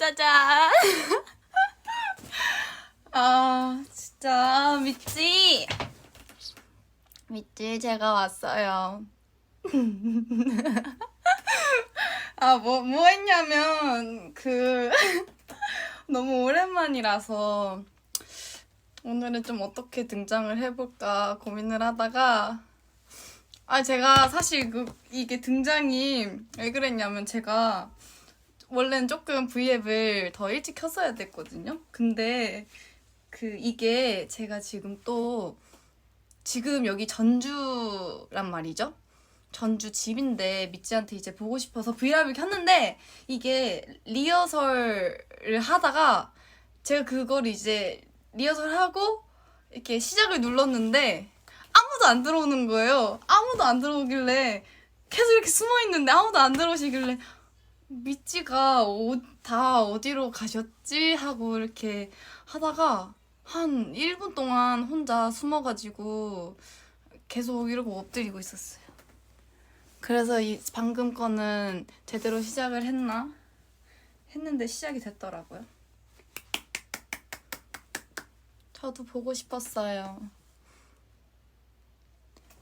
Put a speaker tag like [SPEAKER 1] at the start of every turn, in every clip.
[SPEAKER 1] 짜잔. 아 진짜 믿지? 믿지? 제가 왔어요. 아 뭐 했냐면 너무 오랜만이라서 오늘은 좀 어떻게 등장을 해볼까 고민을 하다가 제가 사실 이게 등장이 왜 그랬냐면 제가 원래는 조금 V앱을 더 일찍 켰어야 됐거든요. 근데 이게 제가 지금 여기 전주란 말이죠. 전주 집인데 미찌한테 이제 보고 싶어서 V앱을 켰는데 이게 리허설을 하다가 제가 그걸 이제 리허설하고 이렇게 시작을 눌렀는데 아무도 안 들어오는 거예요. 아무도 안 들어오길래 계속 이렇게 숨어있는데 아무도 안 들어오시길래 미찌가 다 어디로 가셨지? 하고 이렇게 하다가 한 1분 동안 혼자 숨어가지고 계속 이러고 엎드리고 있었어요. 그래서 방금 거는 제대로 시작을 했는데 시작이 됐더라고요. 저도 보고 싶었어요.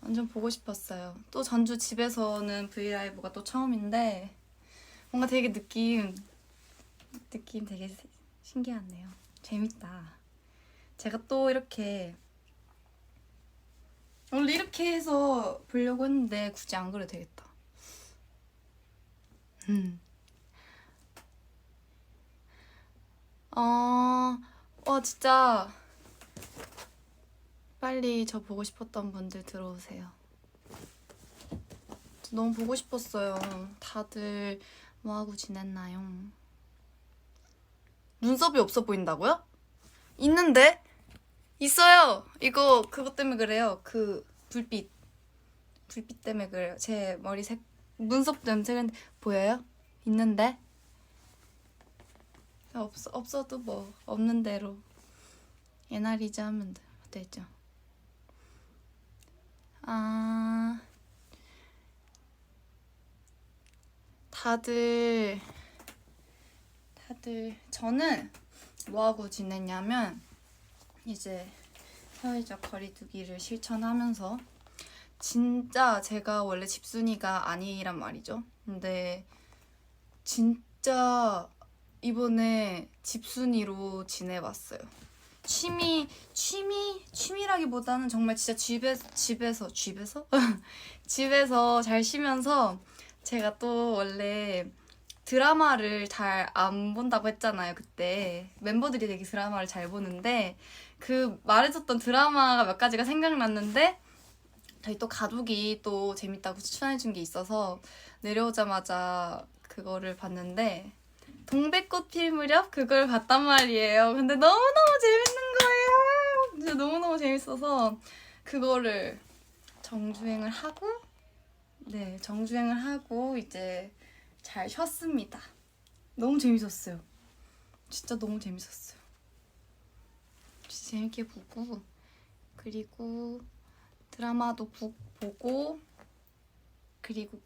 [SPEAKER 1] 완전 보고 싶었어요. 또 전주 집에서는 브이라이브가 또 처음인데 뭔가 되게 느낌 되게 신기하네요. 재밌다. 제가 또 원래 이렇게 해서 보려고 했는데 굳이 안 그래도 되겠다. 진짜 빨리 저 보고 싶었던 분들 들어오세요. 너무 보고 싶었어요. 다들 뭐하고 지냈나요? 눈썹이 없어 보인다고요? 있는데? 있어요! 그것 때문에 그래요. 불빛 때문에 그래요. 제 머리색, 눈썹 염색은 보여요? 있는데? 없어도 뭐, 없는 대로. 예나리자 하면 되죠. 다들 저는 뭐하고 지냈냐면 이제 사회적 거리두기를 실천하면서 진짜 제가 원래 집순이가 아니란 말이죠. 근데 진짜 이번에 집순이로 지내봤어요. 취미라기보다는 정말 진짜 집에서 집에서 잘 쉬면서 제가 또 원래 드라마를 잘 안 본다고 했잖아요. 그때 멤버들이 되게 드라마를 잘 보는데 말해줬던 드라마가 몇 가지가 생각났는데 저희 또 가족이 또 재밌다고 추천해준 게 있어서 내려오자마자 그거를 봤는데 동백꽃 필 무렵 그걸 봤단 말이에요. 근데 너무너무 재밌는 거예요. 진짜 너무너무 재밌어서 그거를 정주행을 하고 이제 잘 쉬었습니다. 너무 재밌었어요. 진짜 너무 재밌었어요. 진짜 재밌게 보고 그리고 드라마도 보고 그리고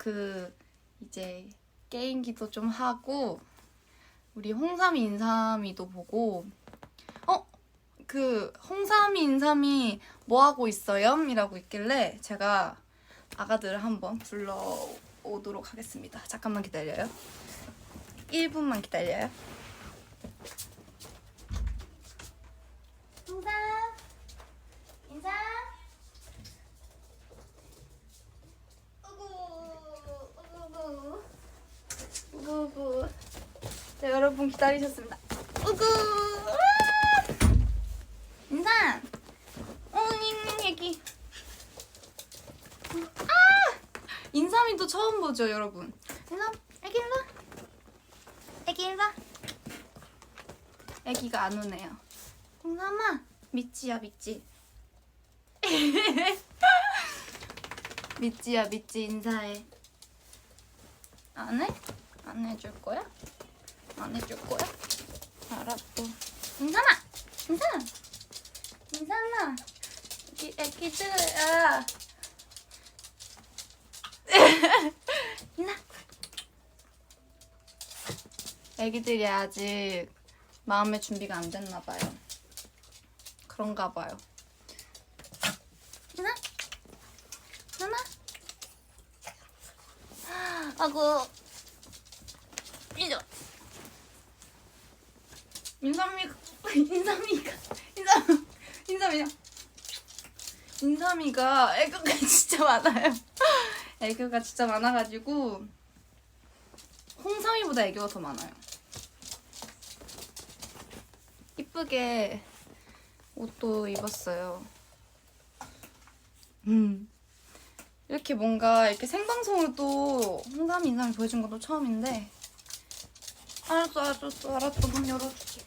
[SPEAKER 1] 이제 게임기도 좀 하고 우리 홍삼이 인삼이도 보고 홍삼이 인삼이 뭐하고 있어요? 이라고 있길래 제가 아가들을 한번 불러오도록 하겠습니다. 잠깐만 기다려요. 1분만 기다려요. 홍삼! 인삼! 우구. 네, 여러분 기다리셨습니다. 우구! 인삼! 애기. 인삼이도 처음 보죠, 여러분. 인삼, 애기 일로. 애기 일로. 애기가 안 오네요. 인삼아, 미찌야, 미찌. 미찌야, 미찌 인사해. 안 해? 안 해줄 거야? 안 해줄 거야? 알았어. 인삼아! 인삼아! 애기들아. 인삼! 애기들이 아직 마음의 준비가 안 됐나 봐요. 그런가 봐요. 누나? 누나? 아고 이제 인삼이가 애교가 진짜 많아요. 애교가 진짜 많아가지고 홍삼이보다 애교가 더 많아요. 이쁘게 옷도 입었어요. 이렇게 뭔가 이렇게 생방송으로 또 홍삼이 인삼이 보여준 것도 처음인데. 알았어. 문 열어줄게.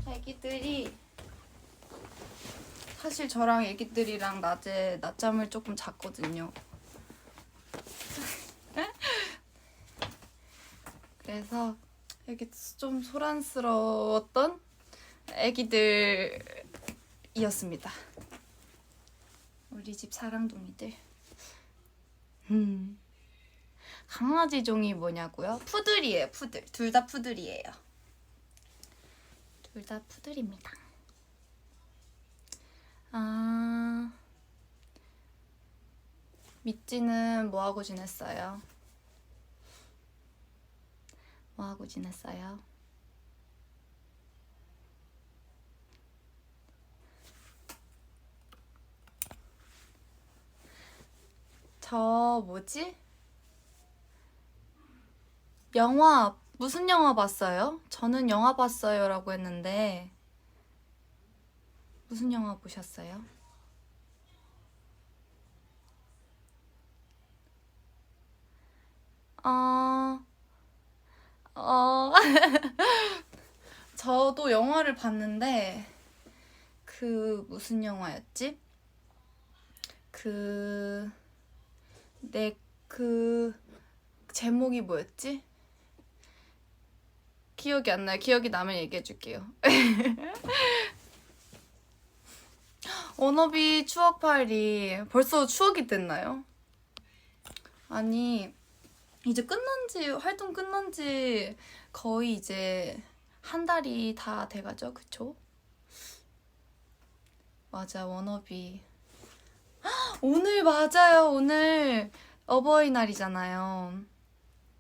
[SPEAKER 1] 애기들이 사실 저랑 애기들이랑 낮에 낮잠을 조금 잤거든요. 그래서 이렇게 좀 소란스러웠던 애기들이었습니다. 우리 집 사랑둥이들. 강아지 종이 뭐냐고요? 푸들이에요. 푸들. 둘 다 푸들이에요. 둘 다 푸들입니다. 미찌는 뭐하고 지냈어요? 뭐하고 지냈어요? 저 뭐지? 영화 무슨 영화 봤어요? 저는 영화 봤어요 라고 했는데 무슨 영화 보셨어요? 저도 영화를 봤는데 무슨 영화였지? 제목이 뭐였지? 기억이 안 나요. 기억이 나면 얘기해줄게요. 워너비 추억팔이 벌써 추억이 됐나요? 아니 이제 활동 끝난 지 거의 이제 한 달이 다 돼가죠. 그쵸? 맞아, 워너비. 오늘 맞아요. 오늘 어버이날이잖아요.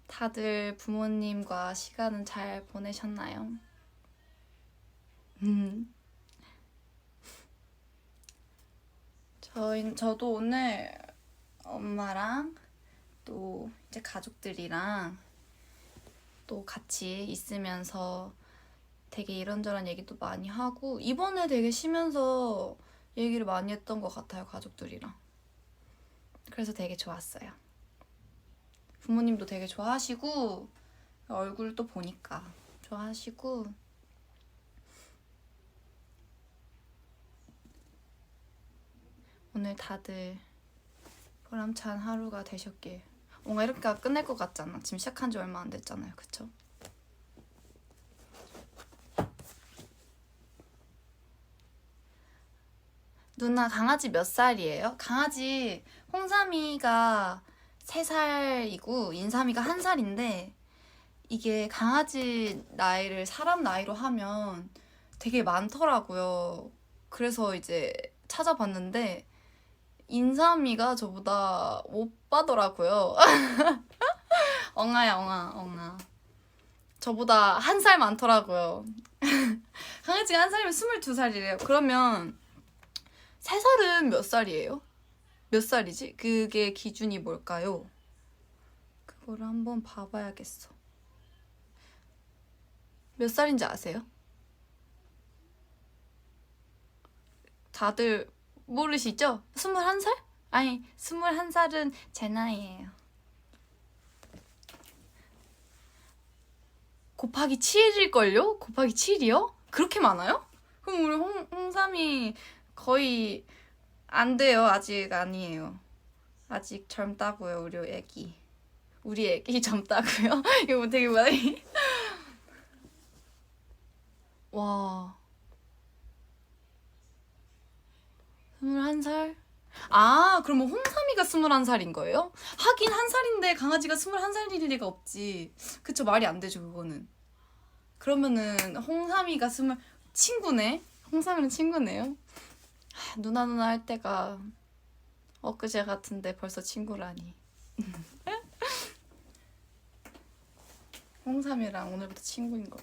[SPEAKER 1] 다들 부모님과 시간은 잘 보내셨나요? 저도 오늘 엄마랑 또 이제 가족들이랑 또 같이 있으면서 되게 이런저런 얘기도 많이 하고 이번에 되게 쉬면서 얘기를 많이 했던 것 같아요. 가족들이랑. 그래서 되게 좋았어요. 부모님도 되게 좋아하시고 얼굴도 보니까 좋아하시고 오늘 다들 보람찬 하루가 되셨길. 뭔가 이렇게 끝낼 것 같잖아. 지금 시작한 지 얼마 안 됐잖아요. 그쵸? 누나 강아지 몇 살이에요? 강아지 홍삼이가 3살이고 인삼이가 1살인데 이게 강아지 나이를 사람 나이로 하면 되게 많더라고요. 그래서 이제 찾아봤는데 인삼이가 저보다 오빠더라고요. 엉아야 엉아. 저보다 1살 많더라고요. 강아지가 1살이면 22살이래요. 그러면 3살은 몇 살이에요? 몇 살이지? 그게 기준이 뭘까요? 그거를 한번 봐봐야겠어. 몇 살인지 아세요? 다들 모르시죠? 21살? 아니, 21살은 제 나이예요. 곱하기 7일걸요? 곱하기 7이요? 그렇게 많아요? 그럼 우리 홍삼이 거의 안 돼요. 아직 아니에요. 아직 젊다고요, 우리 애기. 우리 애기 젊다고요? 이거 되게 많이. 와. 21살? 아, 그러면 홍삼이가 홍삼이가 21살인 거예요? 하긴 1살인데 강아지가 21살일 리가 없지. 그쵸, 말이 안 되죠 그거는. 그러면은 홍삼이가 친구네? 홍삼이랑 친구네요? 누나 할 때가 엊그제 같은데 벌써 친구라니. 홍삼이랑 오늘부터 친구인 걸.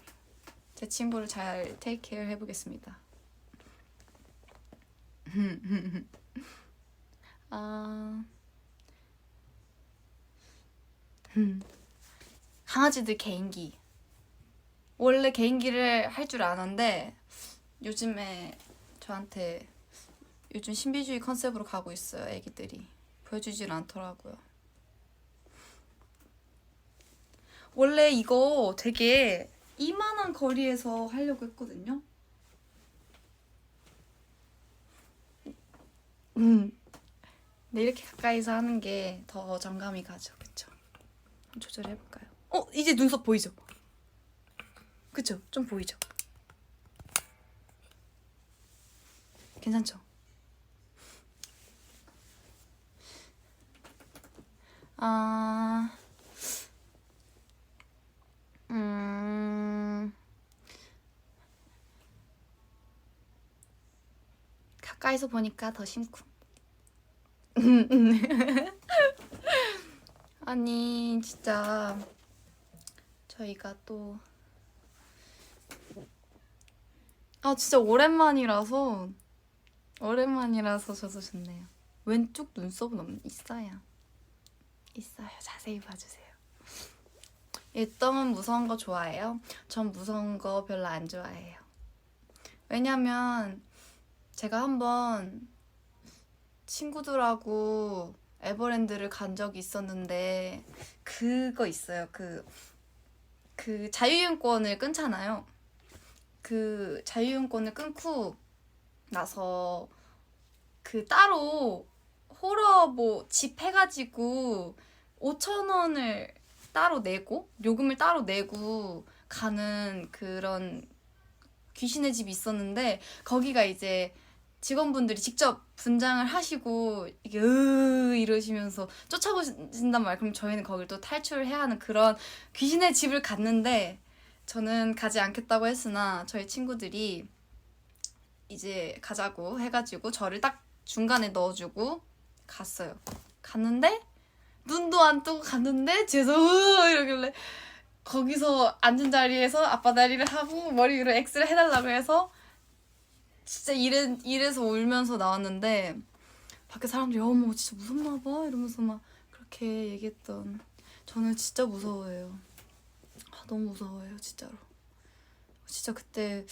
[SPEAKER 1] 제 친구를 잘 테이크 케어 해보겠습니다. 아... 강아지들 개인기. 원래 개인기를 할 줄 아는데 요즘에 저한테 요즘 신비주의 컨셉으로 가고 있어요. 애기들이 보여주질 않더라고요. 원래 이거 되게 이만한 거리에서 하려고 했거든요. 근데 이렇게 가까이서 하는 게 더 정감이 가죠. 그쵸? 한번 조절해볼까요? 이제 눈썹 보이죠? 그쵸? 좀 보이죠? 괜찮죠? 가까이서 보니까 더 심쿵. 아니 진짜 저희가 또 진짜 오랜만이라서 저도 좋네요. 왼쪽 눈썹은 있어요. 자세히 봐주세요. 일정은 무서운 거 좋아해요? 전 무서운 거 별로 안 좋아해요. 왜냐면 제가 한번 친구들하고 에버랜드를 간 적이 있었는데 그거 있어요. 그 자유이용권을 끊잖아요. 그 자유이용권을 끊고 나서 그 따로 호러 집 해가지고 5,000원을 따로 내고 요금을 따로 내고 가는 그런 귀신의 집이 있었는데 거기가 이제 직원분들이 직접 분장을 하시고 이게 이러시면서 쫓아오신단 말이에요. 그럼 저희는 거길 또 탈출을 해야 하는 그런 귀신의 집을 갔는데 저는 가지 않겠다고 했으나 저희 친구들이 이제 가자고 해가지고 저를 딱 중간에 넣어주고 갔어요. 갔는데 눈도 안 뜨고 갔는데 뒤에서 이러길래 거기서 앉은 자리에서 아빠 다리를 하고 머리 위로 X를 해달라고 해서 진짜 이래서 울면서 나왔는데 밖에 사람들이 어머 진짜 무섭나 봐 이러면서 막 그렇게 얘기했던 저는 진짜 무서워해요. 너무 무서워해요 진짜로. 진짜 그때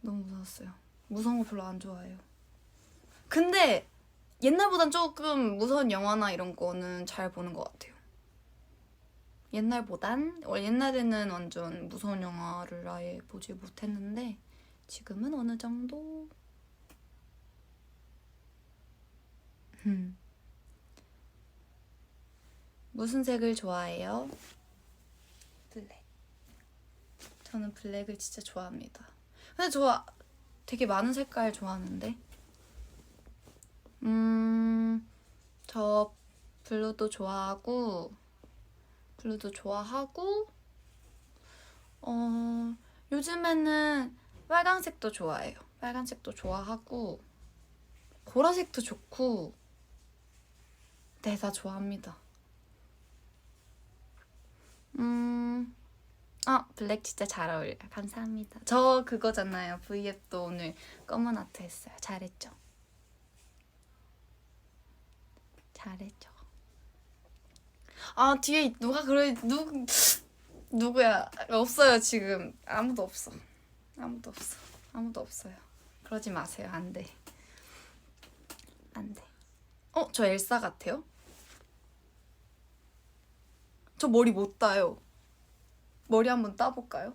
[SPEAKER 1] 너무 무서웠어요. 무서운 거 별로 안 좋아해요. 근데 옛날보단 조금 무서운 영화나 이런 거는 잘 보는 것 같아요. 옛날에는 완전 무서운 영화를 아예 보지 못했는데 지금은 어느 정도. 무슨 색을 좋아해요? 블랙. 저는 블랙을 진짜 좋아합니다. 근데 저 되게 많은 색깔 좋아하는데 저 블루도 좋아하고 요즘에는 빨간색도 좋아해요. 빨간색도 좋아하고 보라색도 좋고 다 좋아합니다. 블랙 진짜 잘 어울려요. 감사합니다. 저 그거잖아요. V앱도 오늘 검은 아트 했어요. 잘했죠? 뒤에 누구야? 없어요 지금. 아무도 없어요. 그러지 마세요. 안 돼. 저 엘사 같아요? 저 머리 못 따요. 머리 한번 따볼까요?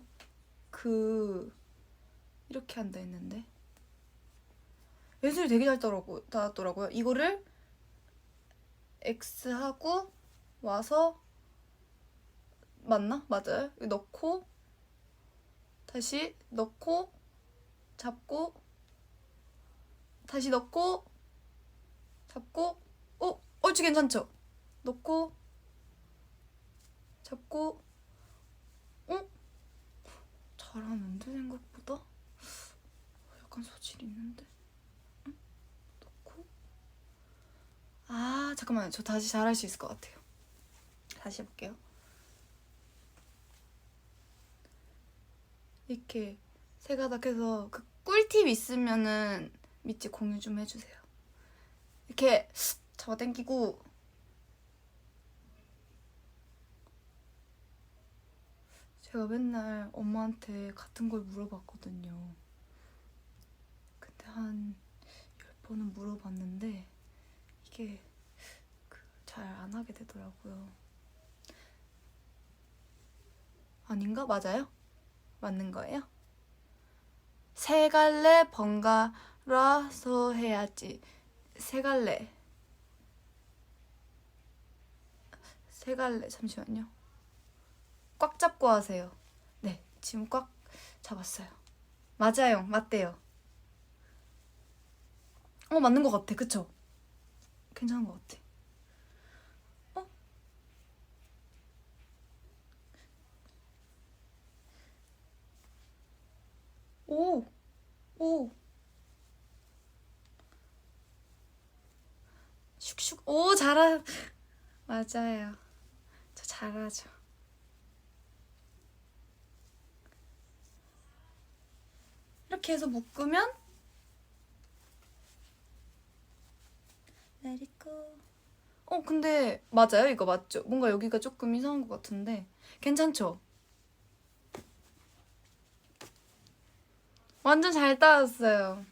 [SPEAKER 1] 이렇게 한다 했는데 예술이 되게 잘 따랐더라고요. 이거를 X하고 와서 맞나? 맞아요. 넣고 다시 넣고 잡고 다시 넣고 잡고 얼추 괜찮죠? 넣고 잡고 잘하는데 생각보다? 약간 소질이 있는데? 넣고 잠깐만요. 저 다시 잘할 수 있을 것 같아요. 다시 해볼게요. 이렇게 세 가닥해서 그 꿀팁 있으면은 밑에 공유 좀 해주세요. 이렇게 잡아당기고 제가 맨날 엄마한테 같은 걸 물어봤거든요. 근데 한 10번은 물어봤는데 이게 잘 안 하게 되더라고요. 아닌가? 맞아요? 맞는 거예요? 세 갈래 번갈아서 해야지. 세 갈래 잠시만요. 꽉 잡고 하세요. 네, 지금 꽉 잡았어요. 맞아요, 맞대요. 맞는 것 같아. 그쵸? 괜찮은 것 같아. 오! 오! 슉슉. 오, 맞아요. 저 잘하죠. 이렇게 해서 묶으면 Let it go. 근데 맞아요? 이거 맞죠? 뭔가 여기가 조금 이상한 것 같은데 괜찮죠? 완전 잘 따랐어요.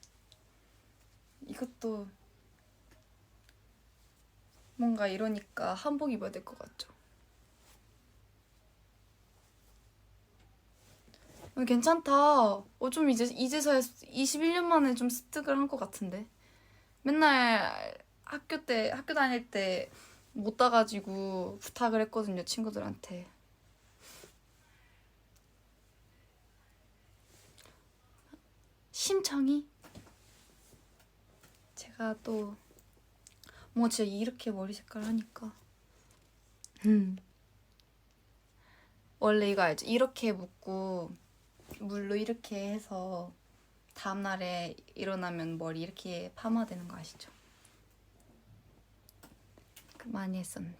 [SPEAKER 1] 이것도 뭔가 이러니까 한복 입어야 될 것 같죠? 괜찮다. 좀 이제서야 21년 만에 좀 습득을 한 것 같은데. 맨날 학교 다닐 때 못 따가지고 부탁을 했거든요, 친구들한테. 심청이? 제가 또 뭔가 진짜 이렇게 머리 색깔 하니까 원래 이거 알죠? 이렇게 묶고 물로 이렇게 해서 다음날에 일어나면 머리 이렇게 파마되는 거 아시죠? 많이 했었는데.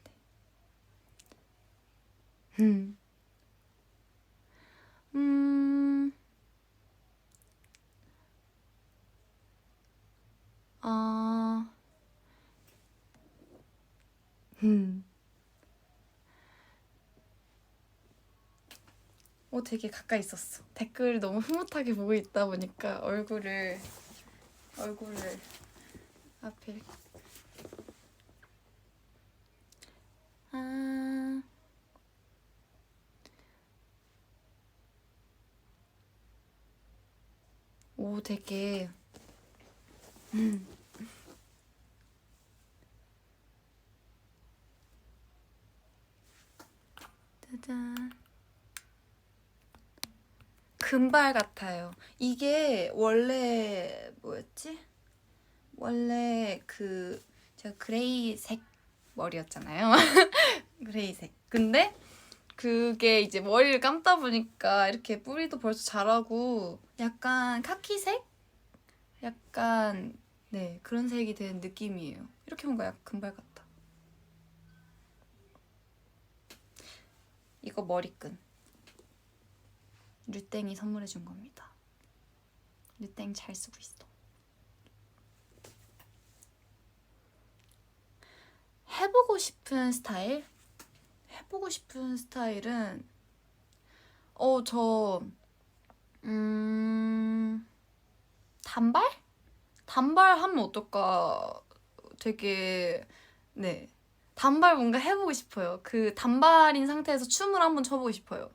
[SPEAKER 1] 아, 되게 가까이 있었어. 댓글 너무 흐뭇하게 보고 있다 보니까 얼굴을 앞에. 되게 짜잔. 금발 같아요. 이게 원래 뭐였지? 원래 제가 그레이색 머리였잖아요. 그레이색. 근데 그게 이제 머리를 감다 보니까 이렇게 뿌리도 벌써 자라고 약간 카키색? 약간 네, 그런 색이 된 느낌이에요. 이렇게 뭔가 약간 금발 같다. 이거 머리끈. 류땡이 선물해준 겁니다. 류땡 잘 쓰고 있어. 해보고 싶은 스타일? 해보고 싶은 스타일은 단발? 단발 하면 어떨까? 되게 네, 단발 뭔가 해보고 싶어요. 그 단발인 상태에서 춤을 한번 춰보고 싶어요.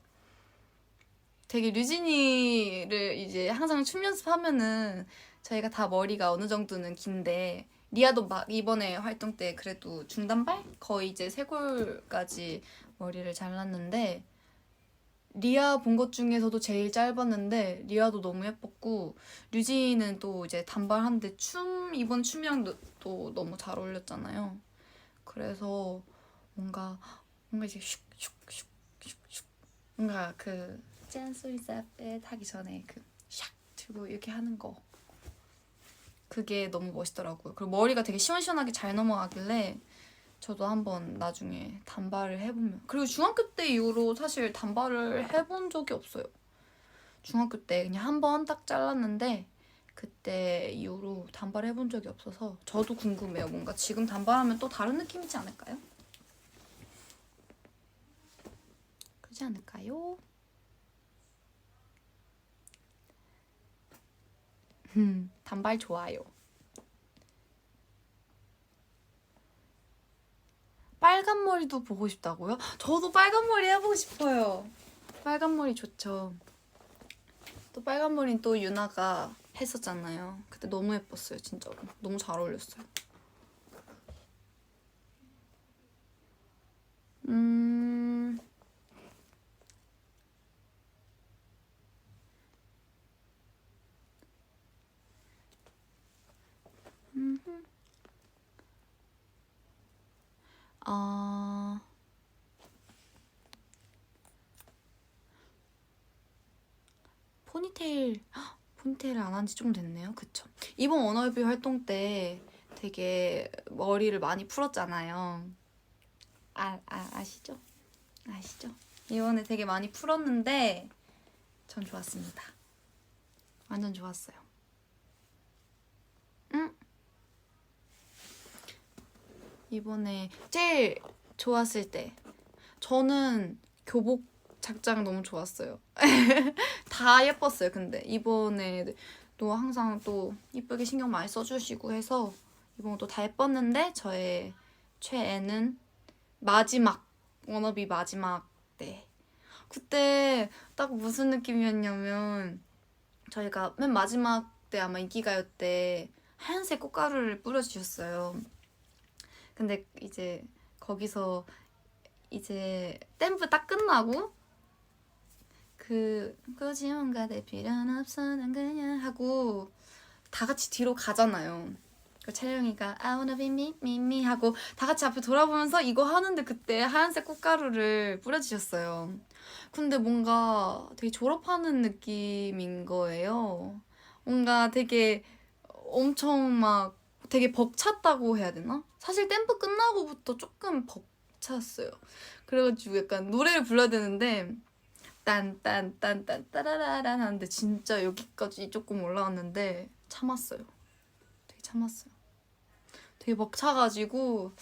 [SPEAKER 1] 되게 류진이를 이제 항상 춤 연습하면은 저희가 다 머리가 어느 정도는 긴데 리아도 막 이번에 활동 때 그래도 중단발? 거의 이제 쇄골까지 머리를 잘랐는데 리아 본 것 중에서도 제일 짧았는데 리아도 너무 예뻤고 류진이는 또 이제 단발한데 이번 춤이랑 또 너무 잘 어울렸잖아요. 그래서 뭔가 이제 슉슉슉슉슉 뭔가 그 짠소리zap에 타기 전에 그 샥 들고 이렇게 하는 거 그게 너무 멋있더라고요. 그리고 머리가 되게 시원시원하게 잘 넘어가길래 저도 한번 나중에 단발을 해보면. 그리고 중학교 때 이후로 사실 단발을 해본 적이 없어요. 중학교 때 그냥 한 번 딱 잘랐는데 그때 이후로 단발 해본 적이 없어서 저도 궁금해요. 뭔가 지금 단발하면 또 다른 느낌이지 않을까요? 그렇지 않을까요? 단발 좋아요. 빨간 머리도 보고 싶다고요? 저도 빨간 머리 해보고 싶어요. 빨간 머리 좋죠. 또 빨간 머리는 또 유나가 했었잖아요. 그때 너무 예뻤어요, 진짜로. 너무 잘 어울렸어요. 아, 포니테일을 안 한 지 좀 됐네요. 그쵸? 이번 워너비 활동 때 되게 머리를 많이 풀었잖아요. 아시죠? 아시죠? 이번에 되게 많이 풀었는데 전 좋았습니다. 완전 좋았어요. 응? 이번에 제일 좋았을 때 저는 교복 작장 너무 좋았어요. 다 예뻤어요. 근데 이번에 또 항상 또 이쁘게 신경 많이 써주시고 해서 이번 또 다 예뻤는데 저의 최애는 마지막 워너비 마지막 때 그때 딱 무슨 느낌이었냐면 저희가 맨 마지막 때 아마 인기가요 때 하얀색 꽃가루를 뿌려주셨어요. 근데 이제 거기서 이제 댐프 딱 끝나고 굳이 뭔가 될 필요는 없어 난 그냥 하고 다 같이 뒤로 가잖아요. 그 채령이가 I wanna be me me me 하고 다 같이 앞에 돌아보면서 이거 하는데 그때 하얀색 꽃가루를 뿌려주셨어요. 근데 뭔가 되게 졸업하는 느낌인 거예요. 뭔가 되게 엄청 막 되게 벅찼다고 해야 되나? 사실 댐프 끝나고부터 조금 벅찼어요. 그래가지고 약간 노래를 불러야 되는데 딴딴딴딴 따라라란 하는데 진짜 여기까지 조금 올라왔는데 참았어요. 되게 참았어요. 되게 벅차가지고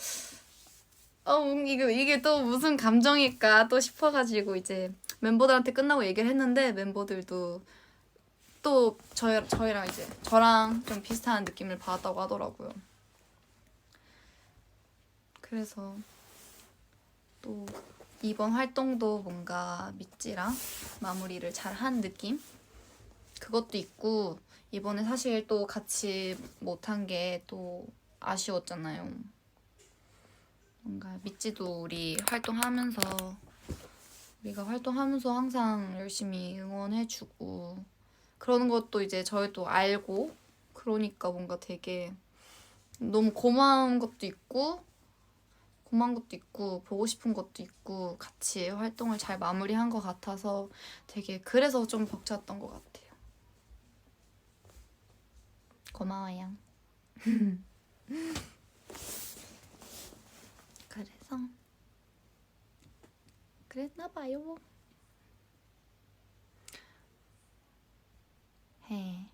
[SPEAKER 1] 이게 또 무슨 감정일까 또 싶어가지고 이제 멤버들한테 끝나고 얘기를 했는데 멤버들도 또 저희랑 이제 저랑 좀 비슷한 느낌을 받았다고 하더라고요. 그래서 또 이번 활동도 뭔가 미찌랑 마무리를 잘 한 느낌? 그것도 있고 이번에 사실 또 같이 못한 게 또 아쉬웠잖아요. 뭔가 미찌도 우리가 활동하면서 항상 열심히 응원해주고 그러는 것도 이제 저희도 알고 그러니까 뭔가 되게 너무 고마운 것도 있고 보고 싶은 것도 있고 같이 활동을 잘 마무리한 것 같아서 되게 그래서 좀 벅찼던 것 같아요. 고마워요. 그래서 그랬나봐요. 해.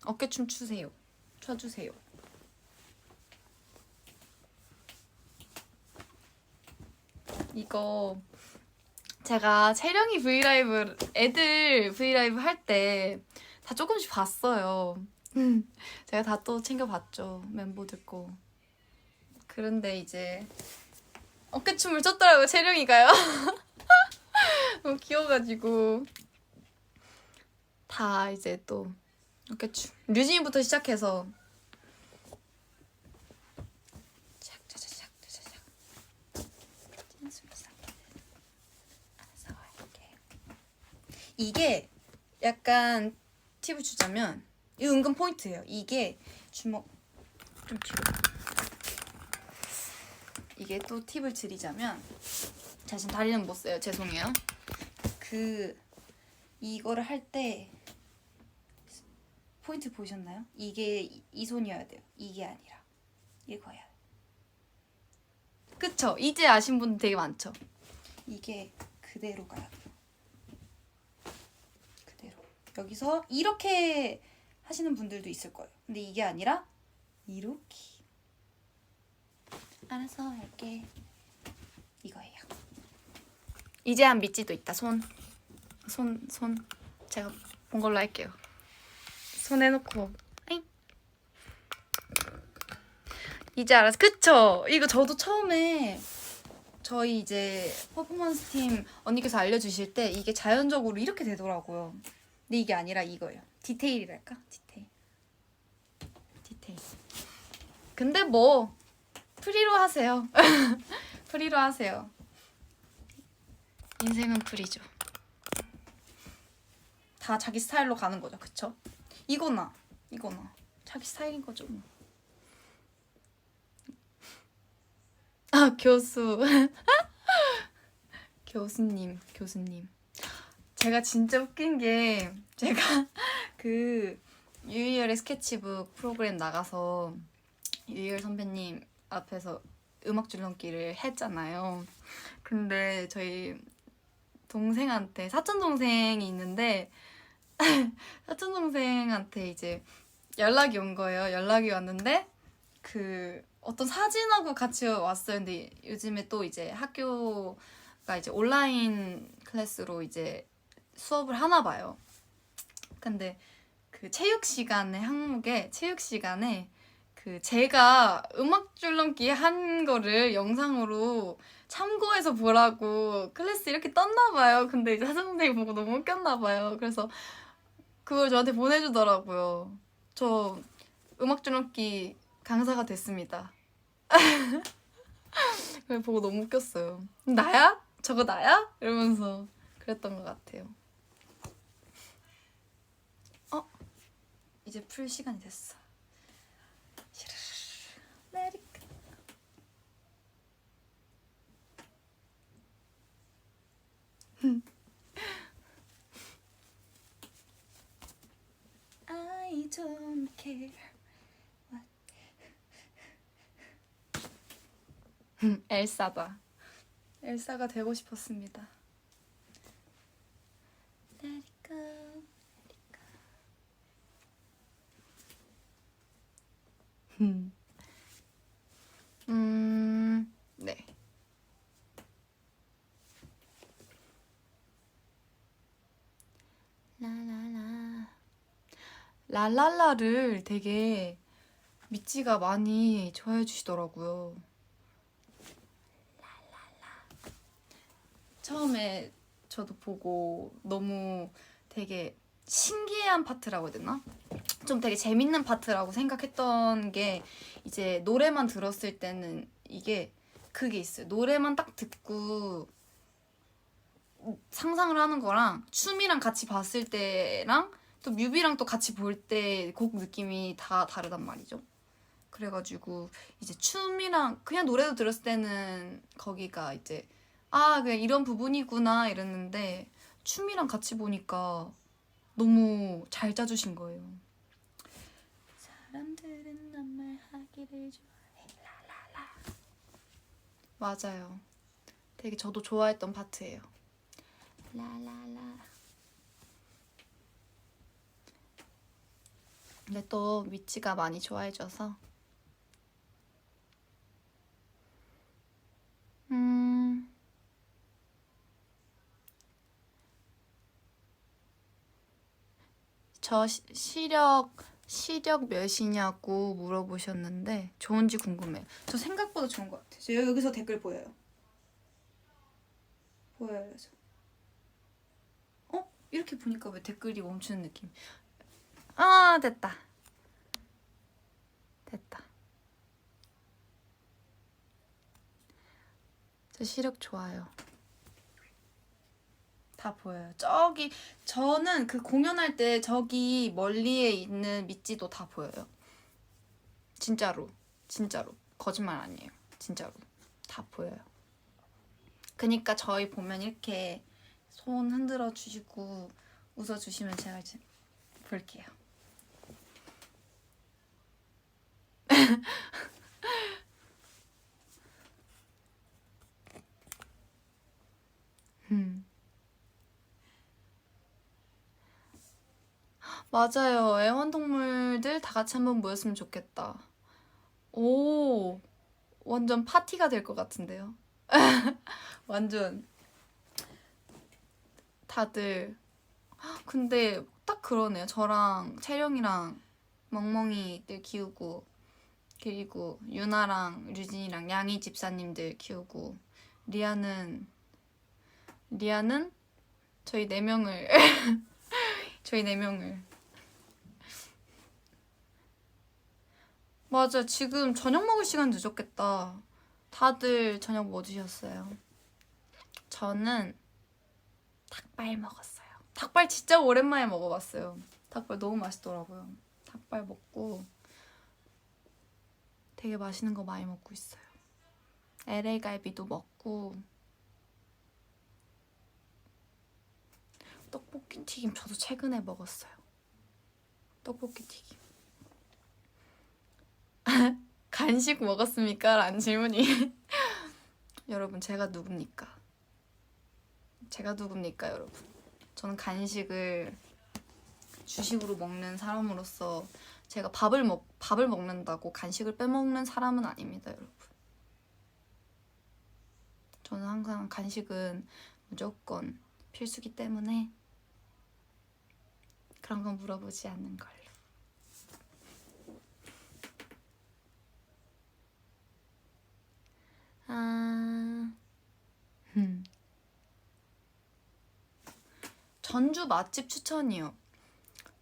[SPEAKER 1] 어깨춤 추세요. 춰주세요. 이거 제가 채령이 브이라이브 애들 브이라이브 할 때 다 조금씩 봤어요. 제가 다 또 챙겨봤죠. 멤버들 거. 그런데 이제 어깨춤을 췄더라고요. 채령이가요. 너무 귀여워가지고 다 이제 또 어깨춤 류진이부터 시작해서 차차차차차차 알아서 할게. 이게 약간 팁을 주자면 이거 은근 포인트예요. 이게 주먹 좀 뒤로. 이게 또 팁을 드리자면 제가 지금 다리는 못 써요. 죄송해요. 이거를 할 때 포인트 보이셨나요? 이게 이 손이어야 돼요. 이게 아니라 이거야. 그쵸? 이제 아신 분들 되게 많죠? 이게 그대로 가야 돼요. 그대로. 여기서 이렇게 하시는 분들도 있을 거예요. 근데 이게 아니라 이렇게. 알아서 할게. 이거예요. 이제한 미찌도 있다. 손. 제가 본 걸로 할게요. 손 해놓고. 아잉. 이제 알았어. 그쵸? 이거 저도 처음에 저희 이제 퍼포먼스 팀 언니께서 알려주실 때 이게 자연적으로 이렇게 되더라고요. 근데 이게 아니라 이거예요. 디테일이랄까? 디테일. 근데 뭐 프리로 하세요. 프리로 하세요. 인생은 프리죠. 다 자기 스타일로 가는 거죠. 그쵸? 이거나 자기 스타일인 거죠. 아, 교수님. 제가 진짜 웃긴 게 제가 그 유희열의 스케치북 프로그램 나가서 유희열 선배님 앞에서 음악 줄넘기를 했잖아요. 근데 저희 동생한테 사촌 동생이 있는데 사촌 동생한테 이제 연락이 온 거예요. 연락이 왔는데 그 어떤 사진하고 같이 왔어요. 근데 요즘에 또 이제 학교가 이제 온라인 클래스로 이제 수업을 하나 봐요. 근데 그 체육 시간에 그 제가 음악 줄넘기 한 거를 영상으로 참고해서 보라고 클래스 이렇게 떴나 봐요. 근데 이제 사진 선생님 보고 너무 웃겼나 봐요. 그래서 그걸 저한테 보내주더라고요. 저 음악 줄넘기 강사가 됐습니다. 그걸 보고 너무 웃겼어요. 나야? 저거 나야? 이러면서 그랬던 것 같아요. 이제 풀 시간이 됐어. Let it go. I don't care. 엘사다. 엘사가 되고 싶었습니다. Let it go. Let it go. 네. 랄랄라를 되게 미찌가 많이 좋아해 주시더라고요. 처음에 저도 보고 너무 되게 신기한 파트라고 해야 되나? 좀 되게 재밌는 파트라고 생각했던 게 이제 노래만 들었을 때는 그게 있어요. 노래만 딱 듣고 상상을 하는 거랑 춤이랑 같이 봤을 때랑 또 뮤비랑 또 같이 볼 때 곡 느낌이 다 다르단 말이죠. 그래가지고 이제 춤이랑 그냥 노래도 들었을 때는 거기가 이제 그냥 이런 부분이구나 이랬는데 춤이랑 같이 보니까 너무 잘 짜주신 거예요. 사람들은 난 말하기를 좋아해 라라라. 맞아요. 되게 저도 좋아했던 파트예요. 라라라. 근데 또 미치가 많이 좋아해줘서 저 시력 몇이냐고 물어보셨는데 좋은지 궁금해요. 저 생각보다 좋은 것 같아요. 저 여기서 댓글 보여요. 보여요. 이렇게 보니까 왜 댓글이 멈추는 느낌. 됐다. 저 시력 좋아요. 다 보여요. 저기 저는 그 공연할 때 저기 멀리에 있는 미찌도 다 보여요. 진짜로 진짜로 거짓말 아니에요. 진짜로 다 보여요. 그니까 저희 보면 이렇게 손 흔들어 주시고 웃어 주시면 제가 이제 볼게요. 맞아요. 애완동물들 다 같이 한번 모였으면 좋겠다. 오, 완전 파티가 될 것 같은데요. 완전 다들. 근데 딱 그러네요. 저랑 채령이랑 멍멍이들 키우고, 그리고 유나랑 류진이랑 양이 집사님들 키우고, 리아는 저희 네 명을 저희 네 명을. 맞아. 지금 저녁 먹을 시간 늦었겠다. 다들 저녁 뭐 드셨어요? 저는 닭발 먹었어요. 닭발 진짜 오랜만에 먹어봤어요. 닭발 너무 맛있더라고요. 닭발 먹고 되게 맛있는 거 많이 먹고 있어요. LA 갈비도 먹고 떡볶이 튀김 저도 최근에 먹었어요. 떡볶이 튀김. 간식 먹었습니까? 라는 질문이. 여러분 제가 누굽니까? 제가 누굽니까 여러분? 저는 간식을 주식으로 먹는 사람으로서 제가 밥을 먹는다고 간식을 빼먹는 사람은 아닙니다 여러분. 저는 항상 간식은 무조건 필수기 때문에 그런 건 물어보지 않는 걸로. 전주 맛집 추천이요.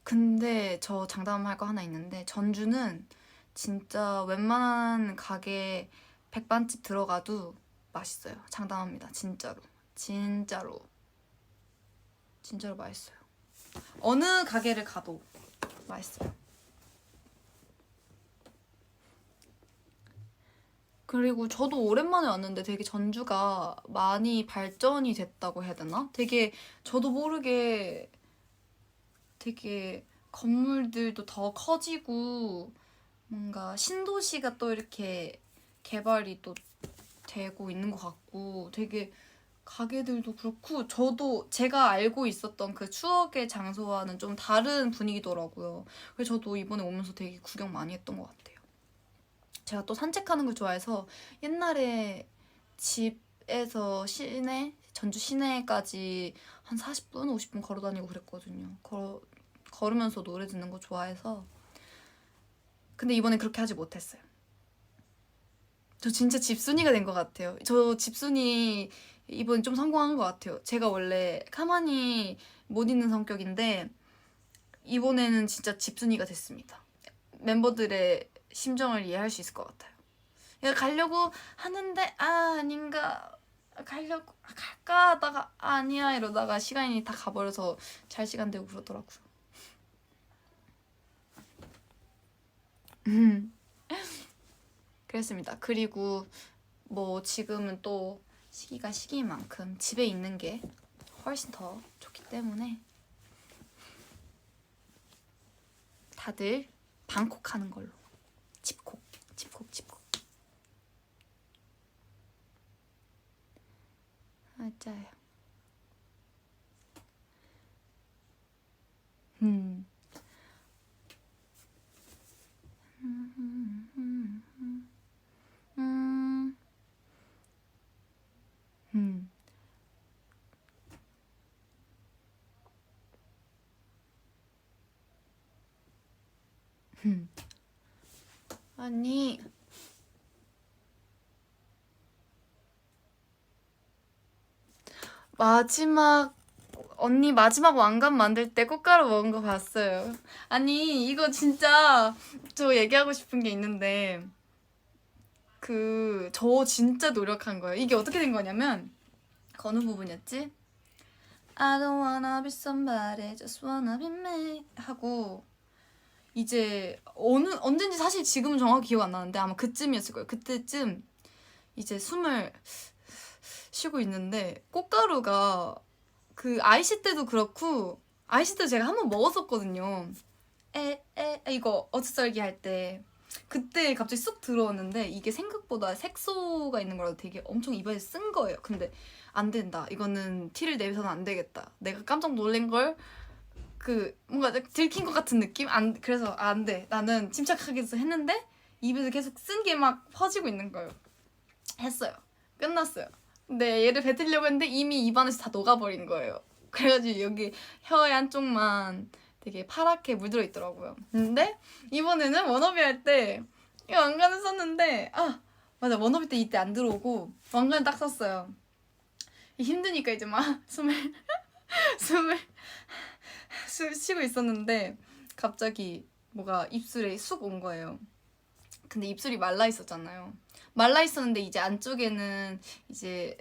[SPEAKER 1] 근데 저 장담할 거 하나 있는데 전주는 진짜 웬만한 가게 백반집 들어가도 맛있어요. 장담합니다. 진짜로. 진짜로 맛있어요. 어느 가게를 가도 맛있어요. 그리고 저도 오랜만에 왔는데 되게 전주가 많이 발전이 됐다고 해야 되나? 되게 저도 모르게 되게 건물들도 더 커지고 뭔가 신도시가 또 이렇게 개발이 또 되고 있는 것 같고 되게 가게들도 그렇고 저도 제가 알고 있었던 그 추억의 장소와는 좀 다른 분위기더라고요. 그래서 저도 이번에 오면서 되게 구경 많이 했던 것 같아요. 제가 또 산책하는 걸 좋아해서 옛날에 집에서 전주 시내까지 한 40분, 50분 걸어 다니고 그랬거든요. 걸으면서 노래 듣는 거 좋아해서. 근데 이번에 그렇게 하지 못했어요. 저 진짜 집순이가 된 것 같아요. 저 집순이 이번에 좀 성공한 것 같아요. 제가 원래 가만히 못 있는 성격인데 이번에는 진짜 집순이가 됐습니다. 멤버들의 심정을 이해할 수 있을 것 같아요. 얘가 가려고 하는데 아닌가 가려고 갈까 하다가 아니야 이러다가 시간이 다 가버려서 잘 시간 되고 그러더라고요. 그랬습니다. 그리고 뭐 지금은 또 시기가 시기인 만큼 집에 있는 게 훨씬 더 좋기 때문에 다들 방콕 하는 걸로. 집콕. 맞아요. 음. 음. 아니 언니 마지막 왕관 만들 때 꽃가루 먹은 거 봤어요. 아니 이거 진짜 저 얘기하고 싶은 게 있는데 저 진짜 노력한 거예요. 이게 어떻게 된 거냐면 그 어느 부분이었지? I don't wanna be somebody, just wanna be me 하고 이제 언젠지 사실 지금은 정확히 기억 안 나는데 아마 그쯤이었을 거예요. 그때쯤 이제 숨을 쉬고 있는데 꽃가루가 그 아이씨 때도 그렇고 아이씨 때 제가 한 번 먹었었거든요. 이거 어슷썰기 할 때 그때 갑자기 쑥 들어왔는데 이게 생각보다 색소가 있는 거라서 되게 엄청 입에 쓴 거예요. 근데 안 된다. 이거는 티를 내서는 안 되겠다. 내가 깜짝 놀란 걸 그 뭔가 들킨 것 같은 느낌? 그래서 안 돼. 나는 침착하게 해서 했는데 입에서 계속 쓴 게 막 퍼지고 있는 거예요. 했어요. 끝났어요. 근데 얘를 뱉으려고 했는데 이미 입안에서 다 녹아버린 거예요. 그래가지고 여기 혀의 한쪽만 되게 파랗게 물들어 있더라고요. 근데 이번에는 워너비 할 때 이 왕관을 썼는데 맞아 워너비 때 이때 안 들어오고 왕관을 딱 썼어요. 힘드니까 이제 막 숨을 쉬고 있었는데 갑자기 뭐가 입술에 쑥 온 거예요. 근데 입술이 말라 있었잖아요. 말라 있었는데 이제 안쪽에 이제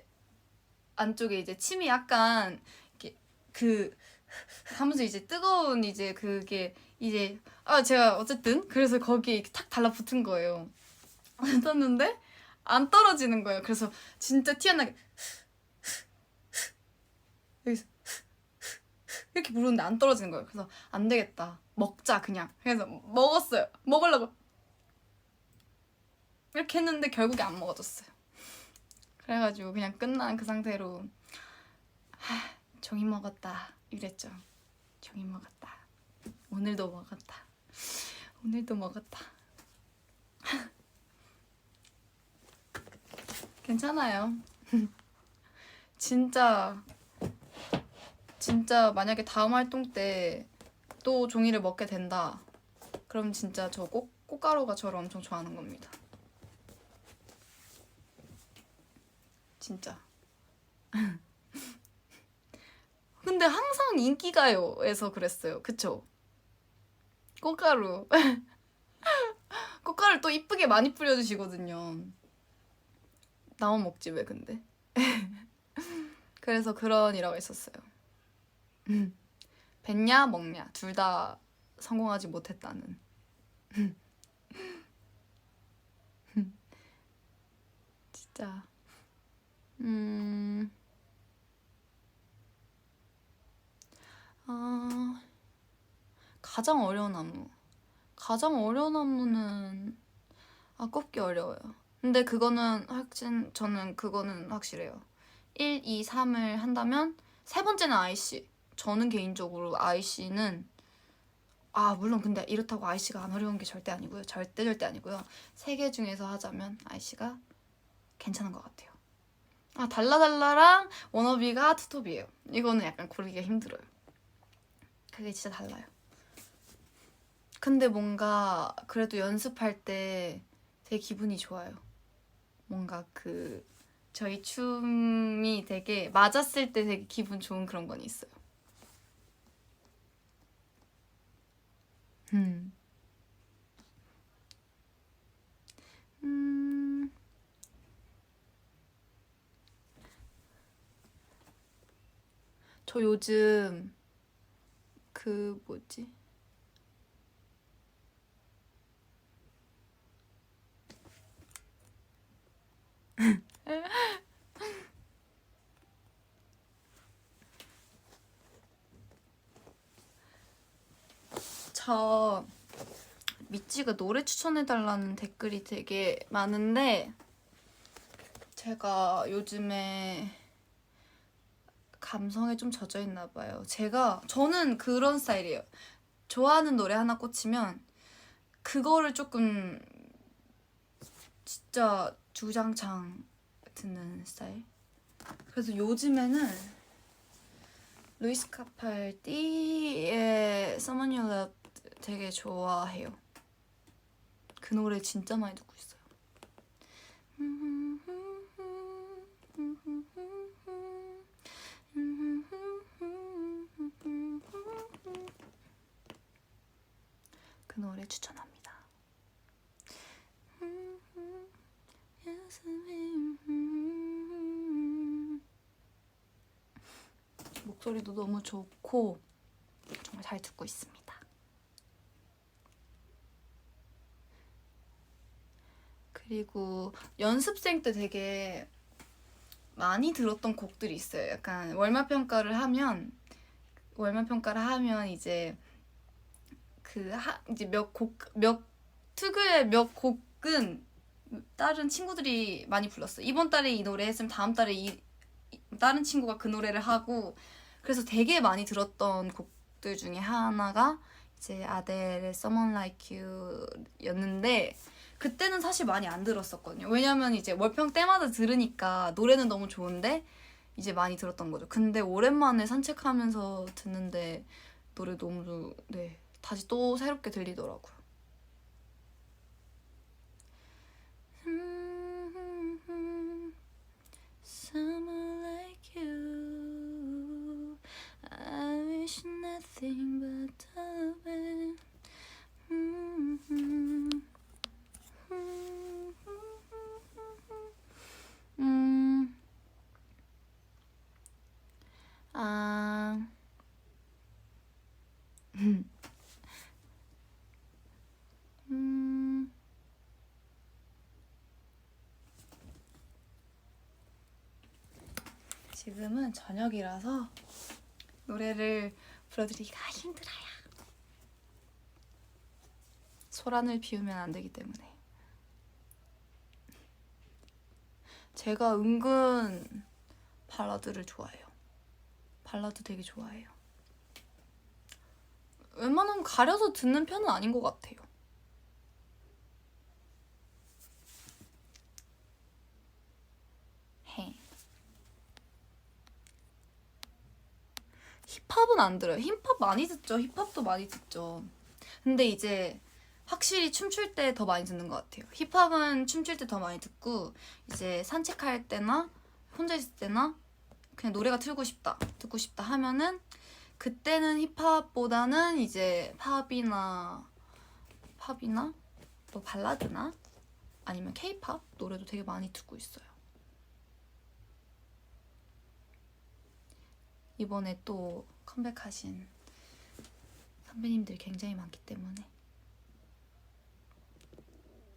[SPEAKER 1] 침이 약간 이렇게 하면서 이제 뜨거운 이제 그게 이제 제가 어쨌든 그래서 거기에 이렇게 탁 달라붙은 거예요. 떴는데 안 떨어지는 거예요. 그래서 진짜 티 안 나게 여기서 이렇게 부르는데 안 떨어지는 거예요. 그래서 안 되겠다. 먹자 그냥. 그래서 먹었어요. 먹으려고 이렇게 했는데 결국에 안 먹어졌어요. 그래가지고 그냥 끝난 그 상태로 종이 먹었다 이랬죠. 종이 먹었다. 오늘도 먹었다. 오늘도 먹었다. 괜찮아요. 진짜 만약에 다음 활동 때 또 종이를 먹게 된다. 그럼 진짜 저 꽃가루가 저를 엄청 좋아하는 겁니다. 진짜. 근데 항상 인기가요에서 그랬어요. 그쵸? 꽃가루. 꽃가루를 또 이쁘게 많이 뿌려주시거든요. 나만 먹지 왜 근데? 그래서 그런 일화가 있었어요. 뱉냐 먹냐 둘 다 성공하지 못했다는. 진짜. 가장 어려운 안무. 가장 어려운 안무는 꼽기 어려워요. 근데 저는 그거는 확실해요. 1, 2, 3을 한다면 세 번째는 아이씨. 저는 개인적으로 아이씨는 물론 근데 이렇다고 아이씨가 안 어려운 게 절대 아니고요. 절대 아니고요. 세 개 중에서 하자면 아이씨가 괜찮은 것 같아요. 달라달라랑 워너비가 투톱이에요. 이거는 약간 고르기가 힘들어요. 그게 진짜 달라요. 근데 뭔가 그래도 연습할 때 되게 기분이 좋아요. 뭔가 저희 춤이 되게 맞았을 때 되게 기분 좋은 그런 건 있어요. 저 요즘 뭐지? 저 미찌가 노래 추천해달라는 댓글이 되게 많은데 제가 요즘에 감성에 좀 젖어있나 봐요. 저는 그런 스타일이에요. 좋아하는 노래 하나 꽂히면 그거를 조금 진짜 주장창 듣는 스타일. 그래서 요즘에는 루이스 카팔디의 Someone You Love 되게 좋아해요. 그 노래 진짜 많이 듣고 있어요. 그 노래 추천합니다. 목소리도 너무 좋고 정말 잘 듣고 있습니다. 그리고 연습생 때 되게 많이 들었던 곡들이 있어요. 약간 월말평가를 하면 이제 이제 몇 특유의 몇 곡은 다른 친구들이 많이 불렀어요. 이번 달에 이 노래 했으면 다음 달에 다른 친구가 그 노래를 하고, 그래서 되게 많이 들었던 곡들 중에 하나가 이제 아델의 Someone Like You 였는데, 그때는 사실 많이 안 들었었거든요. 왜냐면 이제 월평 때마다 들으니까 노래는 너무 좋은데 이제 많이 들었던 거죠. 근데 오랜만에 산책하면서 듣는데 노래 너무 다시 또 새롭게 들리더라고요. Someone like you, I wish nothing but love. 지금은 저녁이라서 노래를 불러드리기가 힘들어요. 소란을 피우면 안 되기 때문에. 제가 은근 발라드를 좋아해요. 발라드 되게 좋아해요. 웬만하면 가려서 듣는 편은 아닌 것 같아요. 힙합은 안 들어요. 힙합 많이 듣죠. 힙합도 많이 듣죠. 근데 이제 확실히 춤출 때 더 많이 듣는 것 같아요. 힙합은 춤출 때 더 많이 듣고, 이제 산책할 때나 혼자 있을 때나 그냥 노래가 듣고 싶다 하면은 그때는 힙합보다는 이제 팝이나 뭐 발라드나 아니면 케이팝 노래도 되게 많이 듣고 있어요. 이번에 또 컴백하신 선배님들이 굉장히 많기 때문에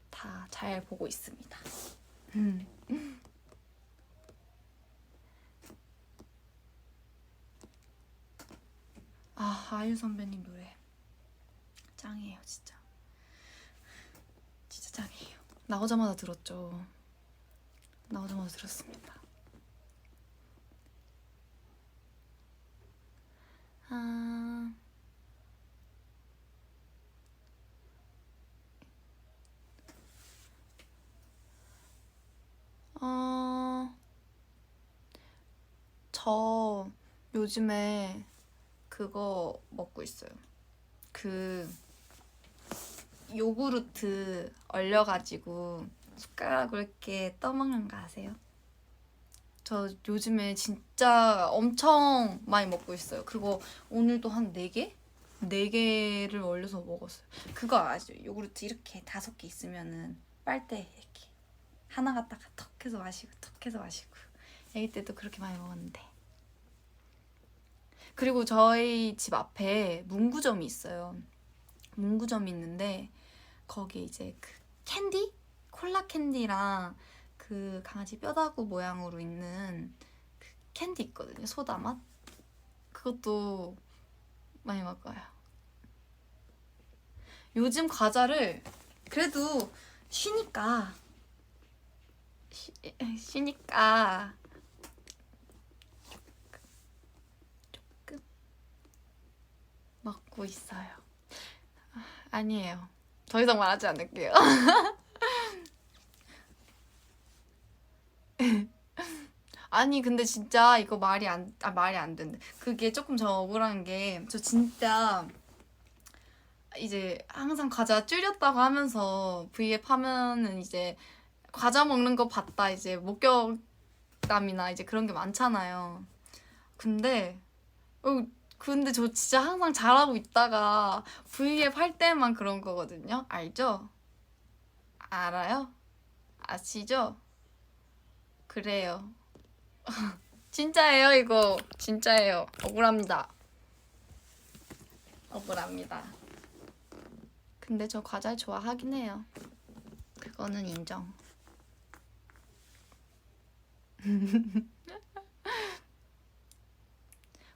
[SPEAKER 1] 다 잘 보고 있습니다. 아이유 선배님 노래 짱이에요. 진짜 짱이에요. 나오자마자 들었죠. 나오자마자 들었습니다. 저 요즘에 그거 먹고 있어요. 그 요구르트 얼려가지고 숟가락으로 이렇게 떠먹는 거 아세요? 저 요즘에 진짜 엄청 많이 먹고 있어요. 그거 오늘도 한 4개? 4개를 얼려서 먹었어요. 그거 아시죠? 요구르트 이렇게 5개 있으면은 빨대 이렇게 하나 갖다가 턱 해서 마시고 턱 해서 마시고. 애기 때도 그렇게 많이 먹었는데. 그리고 저희 집 앞에 문구점이 있어요. 문구점이 있는데 거기에 이제 그 캔디? 콜라 캔디랑 그 강아지 뼈다구 모양으로 있는 그 캔디 있거든요. 소다 맛. 그것도 많이 먹어요. 요즘 과자를 그래도 쉬니까 조금 먹고 있어요. 아니에요. 더 이상 말하지 않을게요. 아니 근데 진짜 이거 말이 안 된대. 그게 조금 저 억울한 게, 저 진짜 이제 항상 과자 줄였다고 하면서 V앱 하면은 이제 과자 먹는 거 봤다 이제 목격담이나 이제 그런 게 많잖아요. 근데 저 진짜 항상 잘하고 있다가 V앱 할 때만 그런 거거든요. 알죠? 알아요? 아시죠? 그래요. 진짜예요 이거. 진짜예요. 억울합니다. 억울합니다. 근데 저 과자 좋아하긴 해요. 그거는 인정.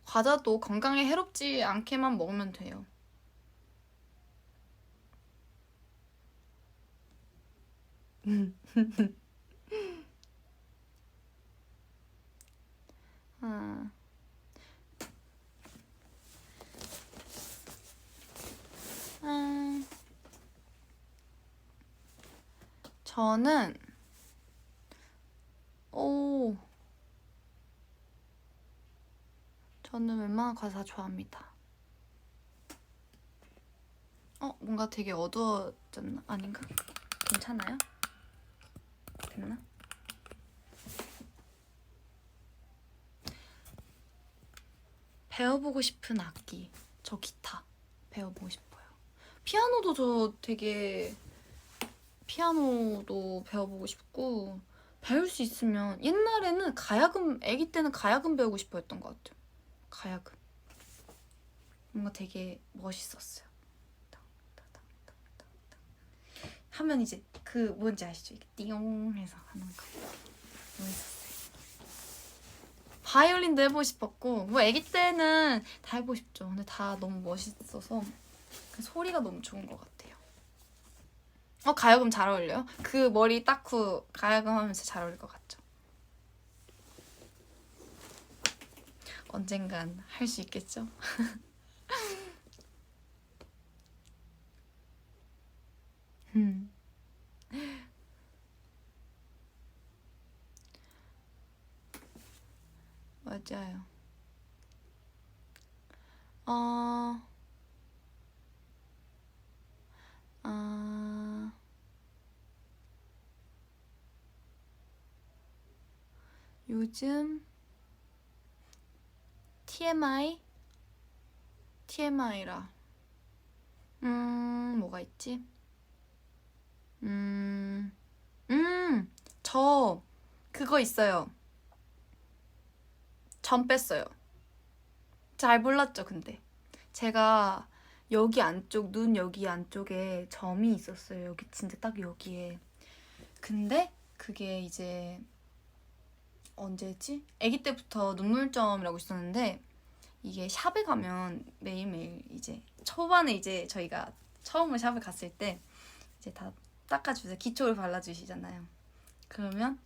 [SPEAKER 1] 과자도 건강에 해롭지 않게만 먹으면 돼요. 아. 저는 저는 웬만한 과자 다 좋아합니다. 뭔가 되게 어두워졌나? 아닌가? 괜찮아요? 됐나? 배워보고 싶은 악기. 저 기타 배워보고 싶어요. 피아노도 저 되게 피아노도 배워보고 싶고 배울 수 있으면 옛날에는 가야금 아기 때는 가야금 배우고 싶어 했던 것 같아요. 가야금 뭔가 되게 멋있었어요. 하면 이제 그 뭔지 아시죠? 이게 띠용 해서 하는 거 멋있었어요. 바이올린도 해보고 싶었고 뭐 아기 때는 다 해보고 싶죠. 근데 다 너무 멋있어서 그 소리가 너무 좋은 것 같아요. 가야금 잘 어울려요? 그 머리 닦고 가야금 하면서 잘 어울릴 것 같죠? 언젠간 할 수 있겠죠? 맞아요. 요즘 TMI라 뭐가 있지? 저 그거 있어요. 점 뺐어요. 잘 몰랐죠, 근데. 제가 여기 안쪽, 눈 여기 안쪽에 점이 있었어요. 여기 진짜 딱 여기에. 근데 그게 이제 언제지? 아기 때부터 눈물점이라고 있었는데 이게 샵에 가면 매일매일 이제 초반에 이제 저희가 처음으로 샵에 갔을 때 이제 다 닦아주세요. 기초를 발라주시잖아요. 그러면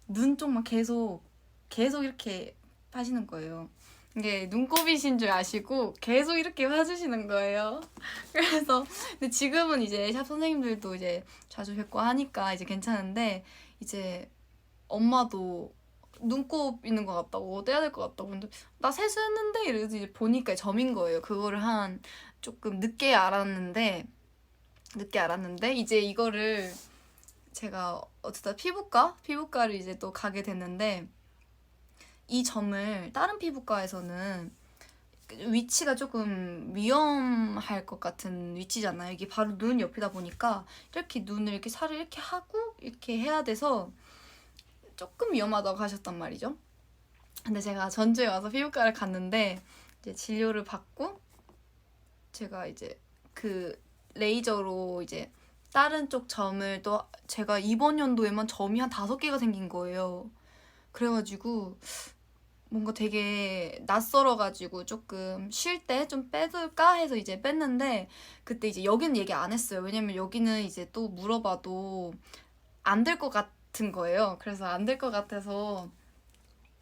[SPEAKER 1] 눈 쪽만 계속 이렇게 파시는 거예요. 이게 눈곱이신 줄 아시고 계속 이렇게 봐주시는 거예요. 그래서 근데 지금은 이제 샵 선생님들도 이제 자주 뵙고 하니까 이제 괜찮은데 이제 엄마도 눈곱 있는 것 같다고 떼야 될 것 같다고 근데 나 세수했는데 이래서 이제 보니까 점인 거예요. 그거를 한 조금 늦게 알았는데 이제 이거를 제가 어쩌다 피부과를 이제 또 가게 됐는데 이 점을 다른 피부과에서는 위치가 조금 위험할 것 같은 위치잖아요. 이게 바로 눈 옆이다 보니까 이렇게 눈을 이렇게 살을 이렇게 하고 이렇게 해야 돼서 조금 위험하다고 하셨단 말이죠. 근데 제가 전주에 와서 피부과를 갔는데 이제 진료를 받고 제가 이제 그 레이저로 이제 다른 쪽 점을 또 제가 이번 연도에만 점이 한 5개가 생긴 거예요. 그래가지고 뭔가 되게 낯설어가지고 조금 쉴 때 좀 빼둘까 해서 이제 뺐는데 그때 이제 여기는 얘기 안 했어요. 왜냐면 여기는 이제 또 물어봐도 안 될 것 같은 거예요. 그래서 안 될 것 같아서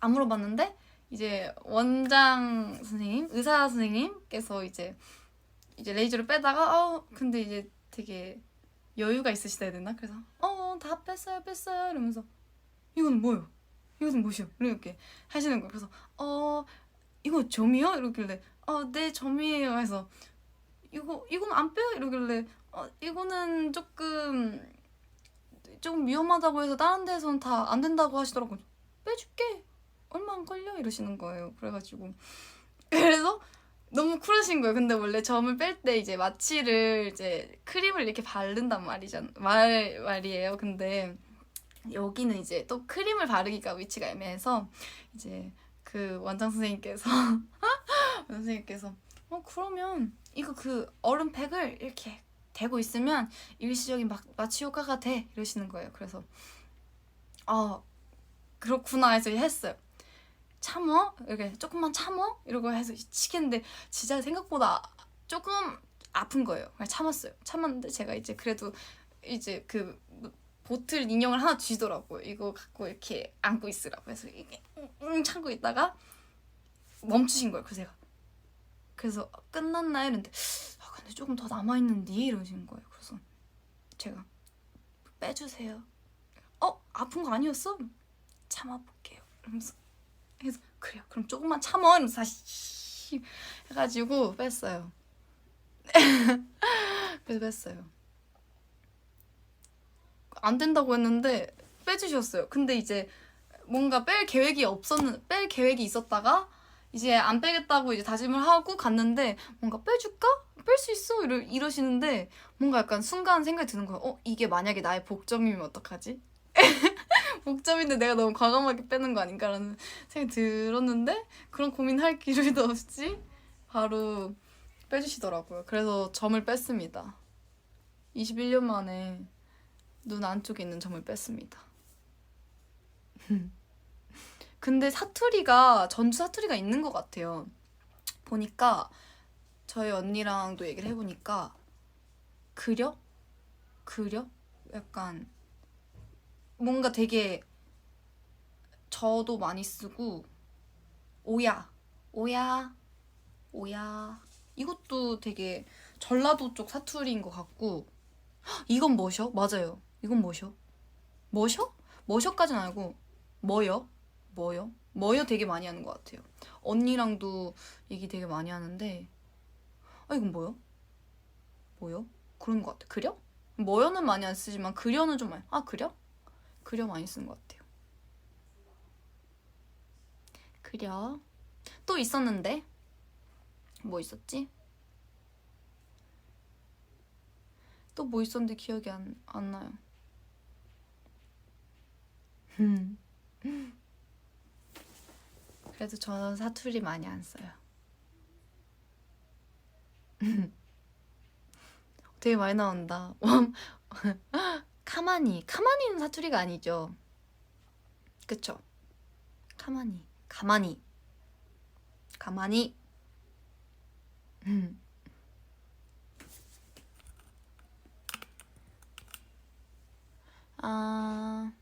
[SPEAKER 1] 안 물어봤는데 이제 원장 선생님, 의사 선생님께서 이제 레이저를 빼다가 근데 이제 되게 여유가 있으시다 해야 되나? 그래서 다 뺐어요 이러면서 이건 뭐요? 이것은 뭐시오? 이렇게 하시는 거예요. 그래서 이거 점이요? 이러길래 네 점이에요 해서 이건 안 빼요? 이러길래 이거는 조금 위험하다고 해서 다른 데서는 다 안 된다고 하시더라고요. 빼줄게 얼마 안 걸려 이러시는 거예요. 그래서 너무 쿨하신 거예요. 근데 원래 점을 뺄 때 이제 마취를 이제 크림을 이렇게 바른단 말이에요. 근데 여기는 이제 또 크림을 바르기가 위치가 애매해서 이제 그 원장 선생님께서 선생님께서 그러면 이거 그 얼음팩을 이렇게 대고 있으면 일시적인 마취 효과가 돼 이러시는 거예요. 그래서 그렇구나 해서 했어요. 참어? 이렇게 조금만 참어? 이러고 해서 치겠는데 진짜 생각보다 조금 아픈 거예요. 그냥 참았어요. 참았는데 제가 이제 그래도 이제 그 보틀 인형을 하나 주시더라고요. 이거 갖고 이렇게 안고 있으라고 해서 이게 참고 있다가 멈추신 거예요. 그래서 끝났나 이랬는데 근데 조금 더 남아있는데 이러시는 거예요. 그래서 제가 빼주세요. 아픈 거 아니었어? 참아볼게요. 이러면서 해서 그래요. 그럼 조금만 참아. 이러면서 다시 해가지고 뺐어요. 그래서 뺐어요. 안 된다고 했는데 빼주셨어요. 근데 이제 뭔가 뺄 계획이 있었다가 이제 안 빼겠다고 이제 다짐을 하고 갔는데 뭔가 빼줄까? 뺄 수 있어? 이러시는데 뭔가 약간 순간 생각이 드는 거예요. 이게 만약에 나의 복점이면 어떡하지? 복점인데 내가 너무 과감하게 빼는 거 아닌가라는 생각이 들었는데 그런 고민할 기회도 없이 바로 빼주시더라고요. 그래서 점을 뺐습니다. 21년 만에 눈 안쪽에 있는 점을 뺐습니다. 근데 전주 사투리가 있는 것 같아요. 보니까 저희 언니랑도 얘기를 해보니까 그려? 약간 뭔가 되게 저도 많이 쓰고 오야 이것도 되게 전라도 쪽 사투리인 것 같고 이건 뭐셔? 맞아요. 이건 뭐셔? 뭐셔? 뭐셔까진 알고 뭐여? 되게 많이 하는 것 같아요. 언니랑도 얘기 되게 많이 하는데 이건 뭐요? 그런 것 같아. 그려? 뭐여는 많이 안 쓰지만 그려는 좀 많이. 그려? 그려 많이 쓰는 것 같아요. 그려. 또 있었는데 뭐 있었지? 또 뭐 있었는데 기억이 안 나요. 그래도 저는 사투리 많이 안 써요. 되게 많이 나온다. 카마니는 사투리가 아니죠. 그쵸? 가만히. 아,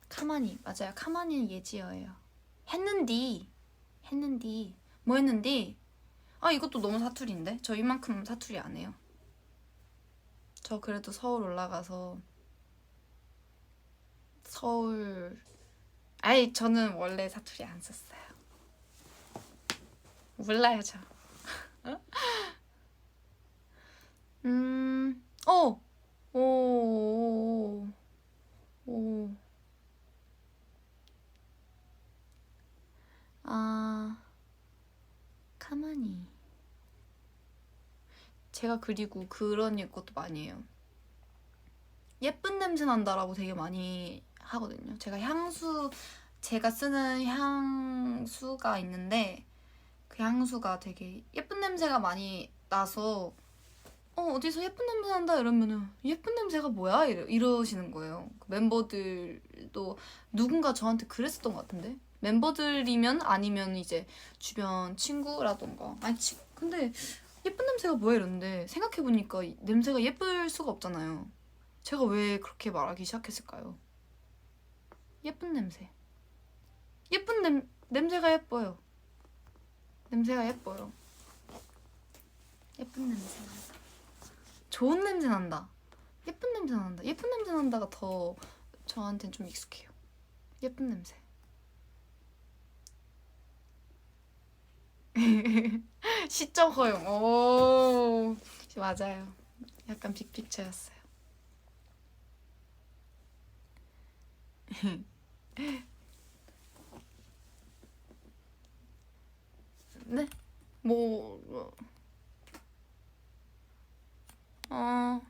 [SPEAKER 1] 카마니 맞아요. 카마니는 예지어예요. 했는디 뭐 했는디? 이것도 너무 사투리인데? 저 이만큼 사투리 안 해요. 저 그래도 서울 올라가서 저는 원래 사투리 안 썼어요. 몰라요 저. 오. 가만히. 제가 그리고 그런 것도 많이 해요. 예쁜 냄새 난다라고 되게 많이 하거든요. 제가 쓰는 향수가 있는데 그 향수가 되게 예쁜 냄새가 많이 나서 어디서 예쁜 냄새 난다 이러면은 예쁜 냄새가 뭐야? 이러시는 거예요. 그 멤버들도 누군가 저한테 그랬었던 것 같은데 멤버들이면 아니면 이제 주변 친구라던가 근데 예쁜 냄새가 뭐야 이러는데 생각해보니까 냄새가 예쁠 수가 없잖아요. 제가 왜 그렇게 말하기 시작했을까요? 예쁜 냄새. 냄새가 예뻐요. 냄새가 예뻐요. 예쁜 냄새 난다. 좋은 냄새 난다. 예쁜 냄새 난다. 예쁜 냄새 난다가 더 저한테는 좀 익숙해요. 예쁜 냄새. 시적 허용. 오, 맞아요. 약간 빅픽처였어요. 네? 뭐 어.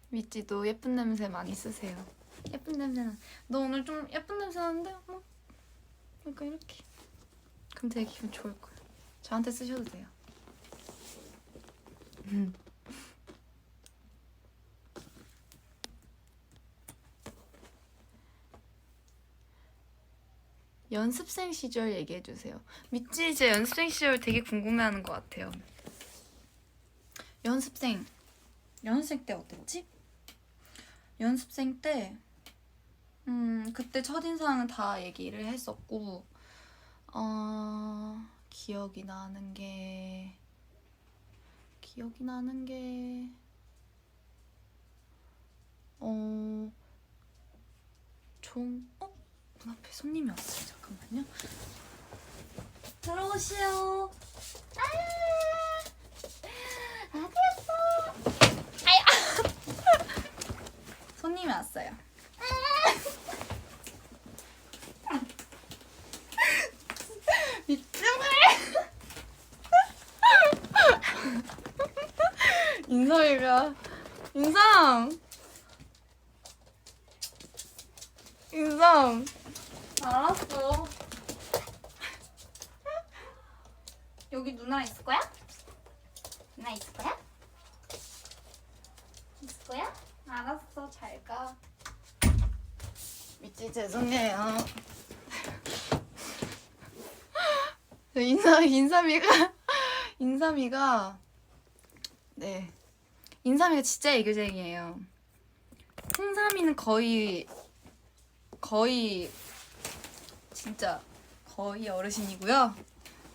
[SPEAKER 1] 미찌도 예쁜 냄새 많이 쓰세요. 예쁜 냄새는 너 오늘 좀 예쁜 냄새 나는데? 뭐? 그러니까 이렇게. 그럼 되게 기분 좋을 거예요. 저한테 쓰셔도 돼요. 연습생 시절 얘기해주세요. 미찌 이제 연습생 시절 되게 궁금해하는 것 같아요. 연습생 때 어땠지? 연습생 때 그때 첫인상은 다 얘기를 했었고 기억이 나는 게 문 앞에 손님이 왔어요. 잠깐만요. 들어오시오. 어디였어? 아야. 손님이 왔어요. 미친을. 인성이가 인성 알았어. 여기 누나 있을 거야? 누나 있을 거야? 있을 거야? 알았어, 잘 가. 미찌 죄송해요. 인삼이가 네, 인삼이가 진짜 애교쟁이에요. 홍삼이는 거의 진짜 거의 어르신이고요.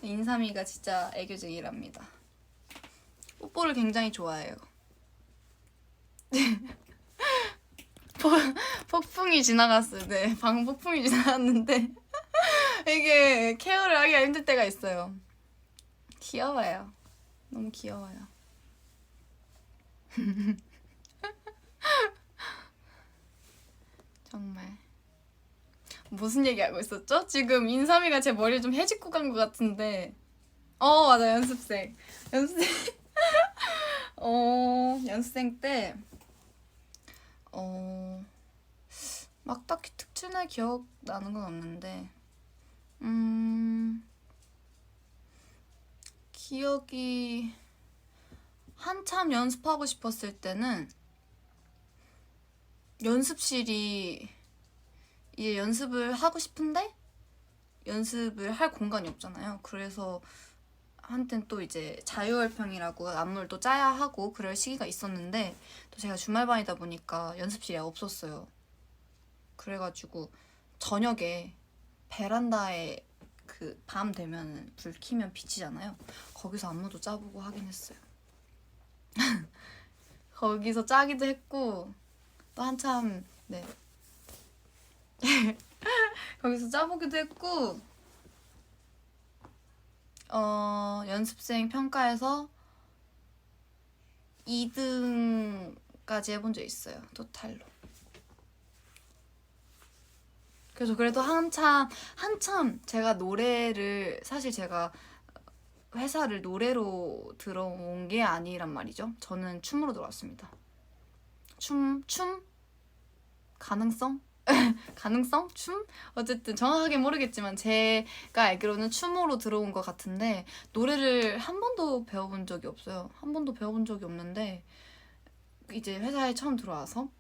[SPEAKER 1] 인삼이가 진짜 애교쟁이랍니다. 뽀뽀를 굉장히 좋아해요. 폭풍이 지나갔을 때, 방폭풍이 지나갔는데 이게 케어를 하기가 힘들 때가 있어요. 귀여워요. 너무 귀여워요. 정말. 무슨 얘기하고 있었죠? 지금 인삼이가 제 머리를 좀 헤집고 간 것 같은데. 맞아. 연습생 연습생 때 막 딱히 특출날 기억 나는 건 없는데 기억이 한참 연습하고 싶었을 때는 연습실이 이제 연습을 하고 싶은데 연습을 할 공간이 없잖아요. 그래서 한땐 또 이제 자유활평이라고 안무를 또 짜야 하고 그럴 시기가 있었는데 또 제가 주말반이다 보니까 연습실이 없었어요. 그래가지고 저녁에 베란다에 그 밤 되면 불 켜면 비치잖아요. 거기서 안무도 짜보고 하긴 했어요. 거기서 짜기도 했고 또 한참 네 거기서 짜보기도 했고 연습생 평가에서 2등까지 해본 적 있어요. 토탈로. 그래서 그래도 한참 제가 노래를 사실 제가 회사를 노래로 들어온 게 아니란 말이죠. 저는 춤으로 들어왔습니다. 춤? 가능성? 춤? 어쨌든 정확하게 모르겠지만 제가 알기로는 춤으로 들어온 것 같은데 노래를 한 번도 배워본 적이 없어요. 한 번도 배워본 적이 없는데 이제 회사에 처음 들어와서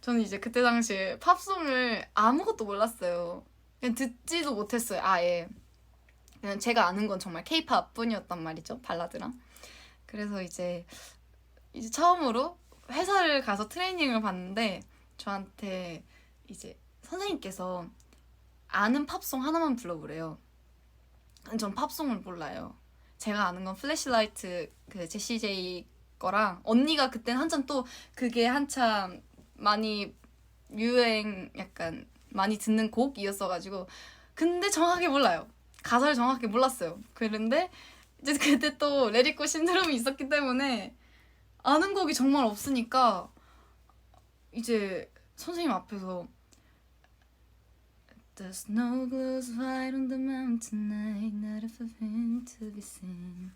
[SPEAKER 1] 저는 이제 그때 당시에 팝송을 아무것도 몰랐어요. 그냥 듣지도 못했어요. 아예. 그냥 제가 아는 건 정말 케이팝 뿐이었단 말이죠. 발라드랑. 그래서 이제 처음으로 회사를 가서 트레이닝을 받는데 저한테 이제 선생님께서 아는 팝송 하나만 불러보래요. 전 팝송을 몰라요. 제가 아는 건 플래시라이트 그 제시 제이 거랑 언니가 그땐 한참 또 그게 한참 많이 유행 약간 많이 듣는 곡이었어가지고 근데 정확하게 몰라요. 가사를 정확하게 몰랐어요. 그런데 이제 그때 또 레디코 신드롬이 있었기 때문에 아는 곡이 정말 없으니까 이제 선생님 앞에서 The snow glows white on the mountain tonight, not a fin to be seen.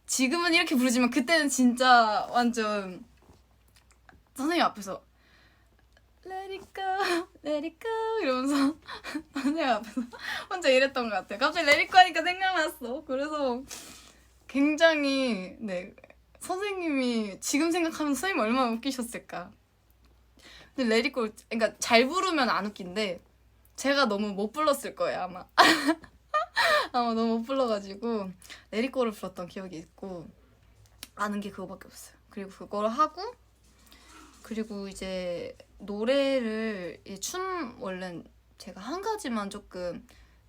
[SPEAKER 1] 지금은 이렇게 부르지만 그때는 진짜 완전 선생님 앞에서 Let it go, let it go 이러면서 선생님 앞에서 혼자 이랬던 것 같아요. 갑자기 Let it go 하니까 생각났어. 그래서 굉장히 네 선생님이 지금 생각하면 선생님이 얼마나 웃기셨을까. 근데 Let it go 그러니까 잘 부르면 안 웃긴데 제가 너무 못 불렀을 거예요 아마. 아마 너무 못 불러가지고 Let it go를 불렀던 기억이 있고 아는 게 그거밖에 없어요. 그리고 그거를 하고 그리고 이제 노래를 춤 원래 제가 한 가지만 조금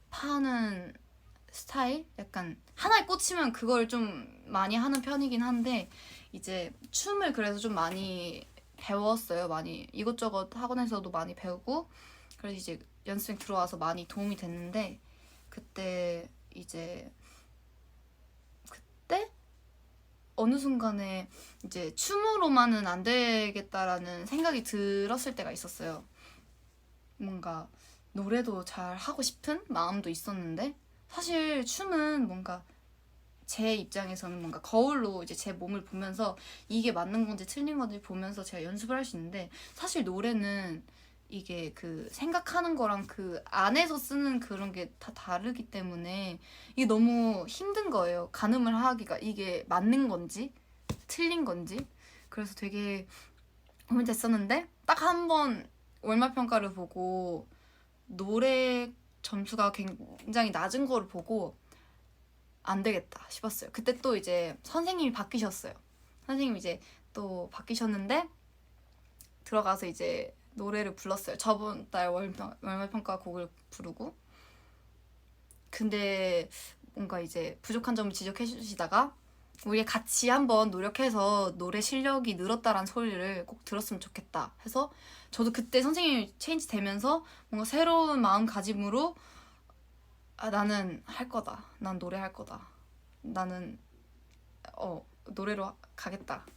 [SPEAKER 1] 파는 스타일? 약간 하나에 꽂히면 그걸 좀 많이 하는 편이긴 한데 이제 춤을 그래서 좀 많이 배웠어요. 많이 이것저것 학원에서도 많이 배우고 그래서 이제 연습생 들어와서 많이 도움이 됐는데 그때 이제 그때 어느 순간에 이제 춤으로만은 안 되겠다라는 생각이 들었을 때가 있었어요. 뭔가 노래도 잘 하고 싶은 마음도 있었는데 사실 춤은 뭔가 제 입장에서는 뭔가 거울로 이제 제 몸을 보면서 이게 맞는 건지 틀린 건지 보면서 제가 연습을 할 수 있는데 사실 노래는 이게 그 생각하는 거랑 그 안에서 쓰는 그런 게 다 다르기 때문에 이게 너무 힘든 거예요. 가늠을 하기가 이게 맞는 건지 틀린 건지. 그래서 되게 고민됐었는데 딱 한 번 월말 평가를 보고 노래 점수가 굉장히 낮은 거를 보고 안 되겠다 싶었어요. 그때 또 이제 선생님이 바뀌셨어요. 선생님이 이제 또 바뀌셨는데 들어가서 이제 노래를 불렀어요. 저번 달 월말평가 곡을 부르고 근데 뭔가 이제 부족한 점을 지적해 주시다가 우리 같이 한번 노력해서 노래 실력이 늘었다라는 소리를 꼭 들었으면 좋겠다 해서 저도 그때 선생님이 체인지 되면서 뭔가 새로운 마음가짐으로 아, 나는 할 거다. 난 노래 할 거다. 나는 노래로 가겠다.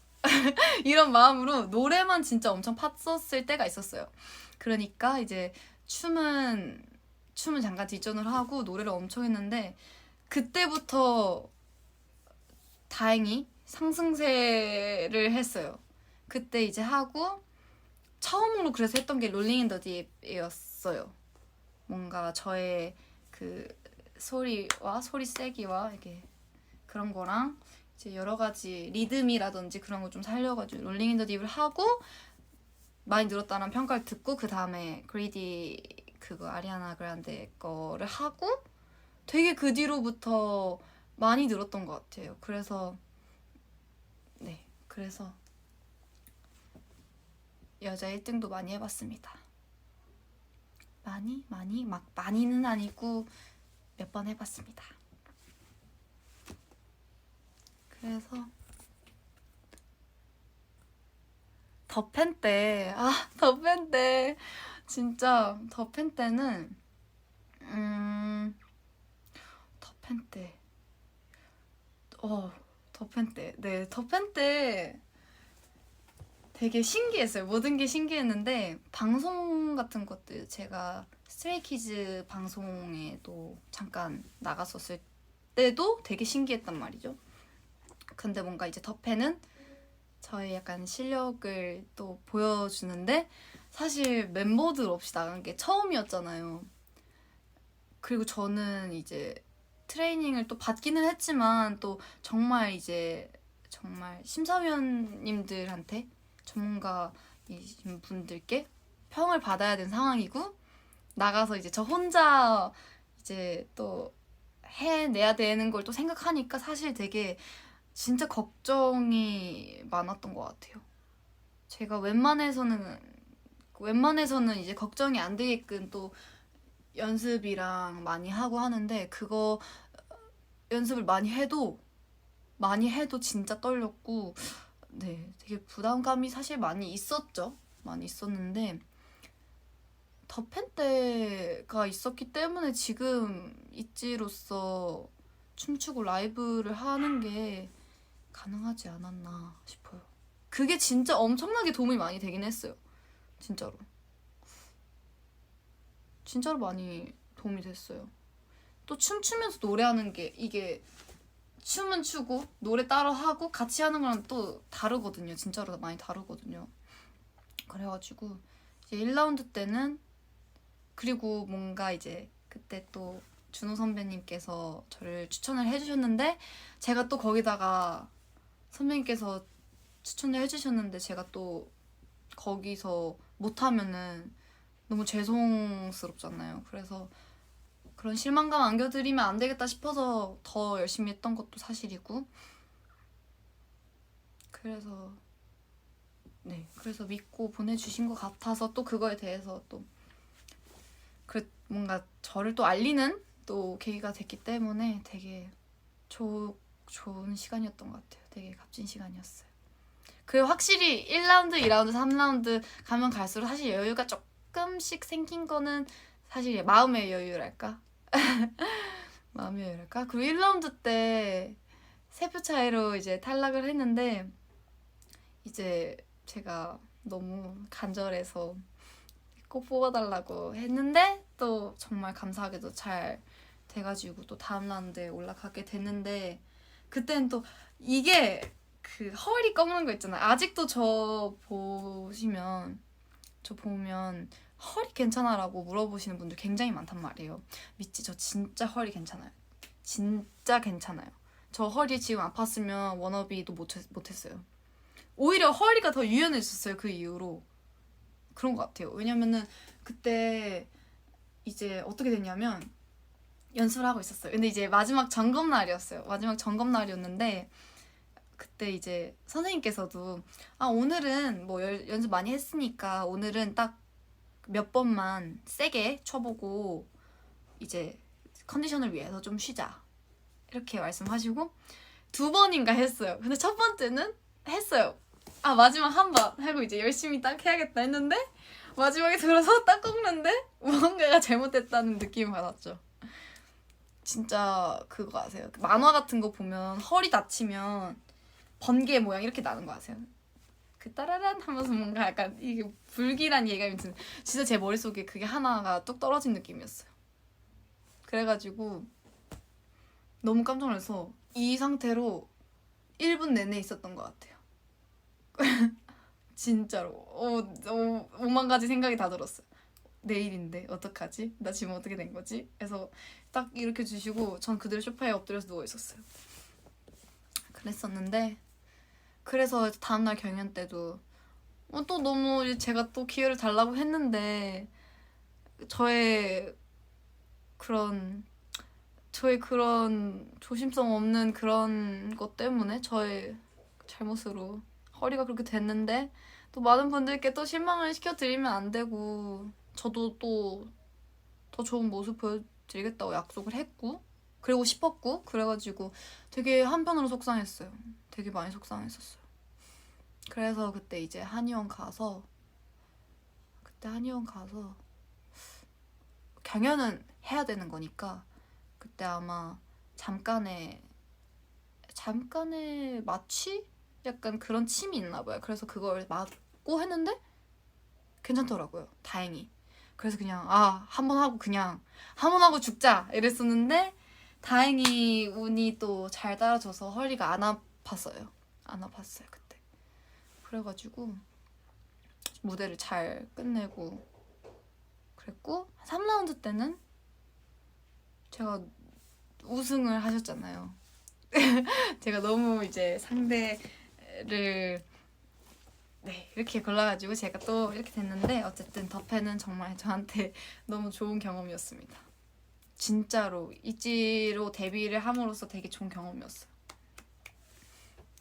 [SPEAKER 1] 이런 마음으로 노래만 진짜 엄청 팠었을 때가 있었어요. 그러니까 이제 춤은 잠깐 뒷전을 하고 노래를 엄청 했는데 그때부터 다행히 상승세를 했어요. 그때 이제 하고 처음으로 그래서 했던 게 롤링 인 더 딥이었어요. 뭔가 저의 그 소리와 소리 세기와 이게 그런 거랑 이제 여러 가지 리듬이라든지 그런 거 좀 살려가지고 롤링 인 더 딥을 하고 많이 늘었다는 평가를 듣고 그 다음에 그레이디 그거 아리아나 그란데 거를 하고 되게 그 뒤로부터 많이 늘었던 것 같아요. 그래서 네 그래서 여자 1등도 많이 해봤습니다. 많이 막 많이는 아니고 몇 번 해봤습니다. 그래서 더팬 때 진짜 더팬 때는 더팬 때 네 더팬 때 되게 신기했어요. 모든 게 신기했는데 방송 같은 것들 제가 스트레이키즈 방송에도 잠깐 나갔었을 때도 되게 신기했단 말이죠. 근데 뭔가 이제 더팬은 저의 약간 실력을 또 보여주는데 사실 멤버들 없이 나간 게 처음이었잖아요. 그리고 저는 이제 트레이닝을 또 받기는 했지만 또 정말 이제 정말 심사위원님들한테 전문가이신 분들께 평을 받아야 되는 상황이고 나가서 이제 저 혼자 이제 또 해내야 되는 걸 또 생각하니까 사실 되게 진짜 걱정이 많았던 것 같아요. 제가 웬만해서는 이제 걱정이 안 되게끔 또 연습이랑 많이 하고 하는데 그거 연습을 많이 해도 진짜 떨렸고 네 되게 부담감이 사실 많이 있었죠. 많이 있었는데 더팬 때가 있었기 때문에 지금 있지로서 춤추고 라이브를 하는 게 가능하지 않았나 싶어요. 그게 진짜 엄청나게 도움이 많이 되긴 했어요. 진짜로 진짜로 많이 도움이 됐어요. 또 춤추면서 노래하는 게 이게 춤은 추고 노래 따라 하고 같이 하는 거랑 또 다르거든요. 진짜로 많이 다르거든요. 그래가지고 이제 1라운드 때는 그리고 뭔가 이제 그때 또 준호 선배님께서 저를 추천을 해주셨는데 제가 또 거기다가 선배님께서 추천을 해주셨는데 제가 또 거기서 못하면은 너무 죄송스럽잖아요. 그래서 그런 실망감 안겨드리면 안 되겠다 싶어서 더 열심히 했던 것도 사실이고 그래서 네 그래서 믿고 보내주신 것 같아서 또 그거에 대해서 또 뭔가 저를 또 알리는 또 계기가 됐기 때문에 되게 좋은 시간이었던 것 같아요. 되게 값진 시간이었어요. 그리고 확실히 1라운드, 2라운드, 3라운드 가면 갈수록 사실 여유가 조금씩 생긴 거는 사실 마음의 여유랄까? 마음의 여유랄까? 그리고 1라운드 때 3표 차이로 이제 탈락을 했는데 이제 제가 너무 간절해서 꼭 뽑아달라고 했는데 또 정말 감사하게도 잘 돼가지고 또 다음 라운드에 올라가게 됐는데 그때는 또 이게 그 허리 꺾는 거 있잖아요. 아직도 저 보면 허리 괜찮아라고 물어보시는 분들 굉장히 많단 말이에요. 믿지? 저 진짜 허리 괜찮아요. 진짜 괜찮아요. 저 허리 지금 아팠으면 워너비도 못했어요. 오히려 허리가 더 유연해졌어요. 그 이후로. 그런 것 같아요. 왜냐면은 그때 이제 어떻게 됐냐면 연습을 하고 있었어요. 근데 이제 마지막 점검 날이었어요. 마지막 점검 날이었는데 그때 이제 선생님께서도 오늘은 뭐 연습 많이 했으니까 오늘은 딱 몇 번만 세게 쳐보고 이제 컨디션을 위해서 좀 쉬자 이렇게 말씀하시고 2번인가 했어요. 근데 첫 번째는 했어요. 마지막 한 번 하고 이제 열심히 딱 해야겠다 했는데 마지막에 들어서 딱 꺾는데 뭔가가 잘못됐다는 느낌을 받았죠. 진짜 그거 아세요? 만화 같은 거 보면 허리 다치면 번개 모양 이렇게 나는 거 아세요? 그 따라란 하면서 뭔가 약간 이게 불길한 예감이 드는 진짜 제 머릿속에 그게 하나가 뚝 떨어진 느낌이었어요. 그래가지고 너무 깜짝 놀라서 이 상태로 1분 내내 있었던 것 같아요. 진짜로 오만 가지 생각이 다 들었어요. 내일인데 어떡하지? 나 지금 어떻게 된 거지? 그래서 딱 이렇게 주시고 전 그대로 소파에 엎드려서 누워 있었어요. 그랬었는데 그래서 다음날 경연 때도 또 너무 제가 또 기회를 달라고 했는데 저의 그런 조심성 없는 그런 것 때문에 저의 잘못으로 허리가 그렇게 됐는데 또 많은 분들께 또 실망을 시켜드리면 안 되고 저도 또 더 좋은 모습 보여드리겠다고 약속을 했고 그리고 싶었고 그래가지고 되게 한편으로 속상했어요. 되게 많이 속상했었어요. 그래서 그때 이제 한의원 가서 경연은 해야 되는 거니까 그때 아마 잠깐의 마취? 약간 그런 침이 있나 봐요. 그래서 그걸 맞고 했는데 괜찮더라고요. 다행히. 그래서 그냥 한 번 하고 죽자 이랬었는데 다행히 운이 또 잘 따라줘서 허리가 안 아팠어요. 그때. 그래가지고 무대를 잘 끝내고 그랬고 3라운드 때는 제가 우승을 하셨잖아요. 제가 너무 이제 상대를 이렇게 골라가지고 제가 또 이렇게 됐는데 어쨌든 더 팬은 정말 저한테 너무 좋은 경험이었습니다. 진짜로 이지로 데뷔를 함으로써 되게 좋은 경험이었어요.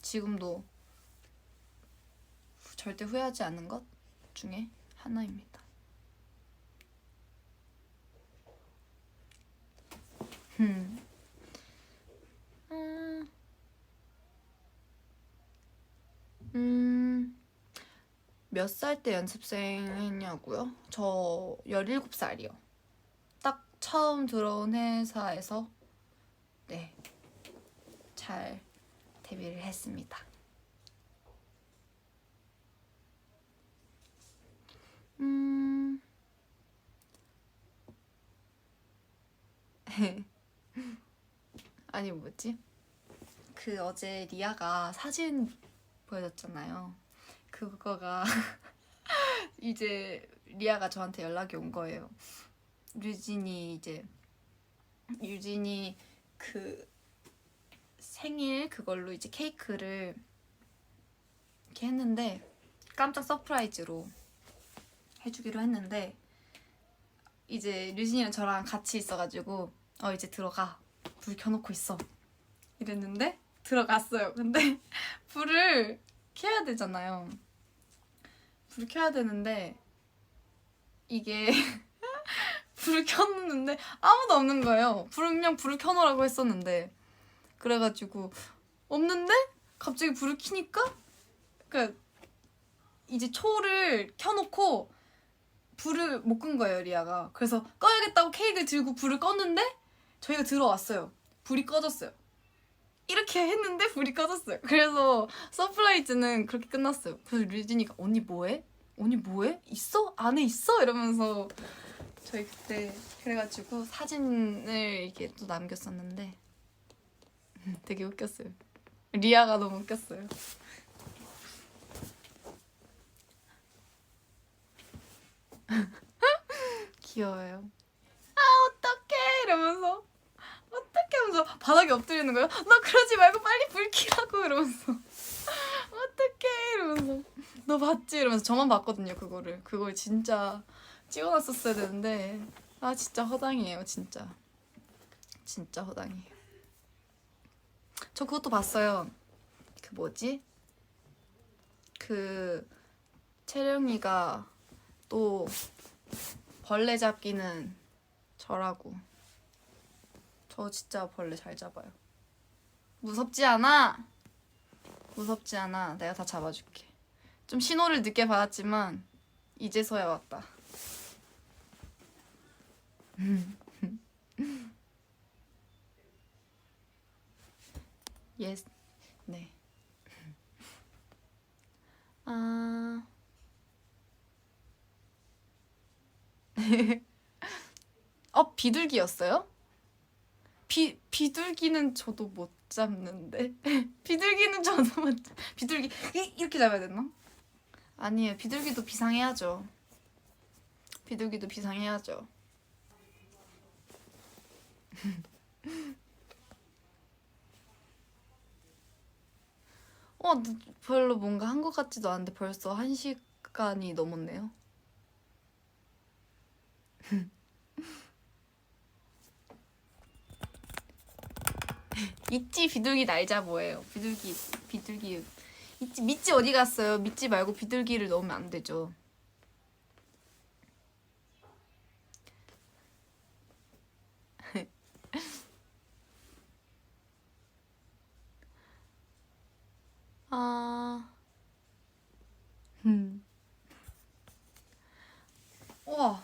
[SPEAKER 1] 지금도 절대 후회하지 않는 것 중에 하나입니다. 몇 살 때 연습생 했냐고요? 저 17살이요. 딱 처음 들어온 회사에서 잘 데뷔를 했습니다. 아니 뭐지? 그 어제 리아가 사진 보여줬잖아요. 그거가 이제 리아가 저한테 연락이 온 거예요. 유진이 그 생일 그걸로 이제 케이크를 이렇게 했는데 깜짝 서프라이즈로 해주기로 했는데 이제 류진이랑 저랑 같이 있어가지고 이제 들어가 불 켜놓고 있어 이랬는데 들어갔어요. 근데 불을 켜야 되잖아요. 불 켜야 되는데 이게 불을 켰는데 아무도 없는 거예요. 분명 불을 켜놓으라고 했었는데 그래가지고 없는데 갑자기 불을 켜니까 그러니까 이제 초를 켜놓고 불을 못 끈 거예요, 리아가. 그래서 꺼야겠다고 케이크를 들고 불을 껐는데 저희가 들어왔어요. 불이 꺼졌어요. 이렇게 했는데 불이 꺼졌어요. 그래서 서프라이즈는 그렇게 끝났어요. 그래서 류진이가 언니 뭐해? 언니 뭐해? 있어? 안에 있어? 이러면서 저희 그때 그래가지고 사진을 이렇게 또 남겼었는데 되게 웃겼어요. 리아가 너무 웃겼어요. 귀여워요. 아 어떡해 이러면서 어떡해 하면서 바닥에 엎드리는 거예요. 너 그러지 말고 빨리 불 켜라고 이러면서 어떡해 이러면서 너 봤지? 이러면서 저만 봤거든요. 그걸 진짜 찍어놨었어야 되는데 아 진짜 허당이에요. 진짜 허당이에요. 저 그것도 봤어요. 그 뭐지? 그 채령이가 또 벌레 잡기는 저라고. 저 진짜 벌레 잘 잡아요. 무섭지 않아. 내가 다 잡아줄게. 좀 신호를 늦게 받았지만 이제서야 왔다. 예스. 네. 아. 비둘기였어요? 비둘기는 저도 못 잡는데. 비둘기는 저도 못 잡. 비둘기 이렇게 잡아야 되나? 아니에요. 비둘기도 비상해야죠. 별로 뭔가 한 것 같지도 않은데 벌써 1시간이 넘었네요. 있지 비둘기 날자 뭐예요? 비둘기 있지. 미찌 어디 갔어요? 미찌 말고 비둘기를 넣으면 안 되죠. 아, 우와.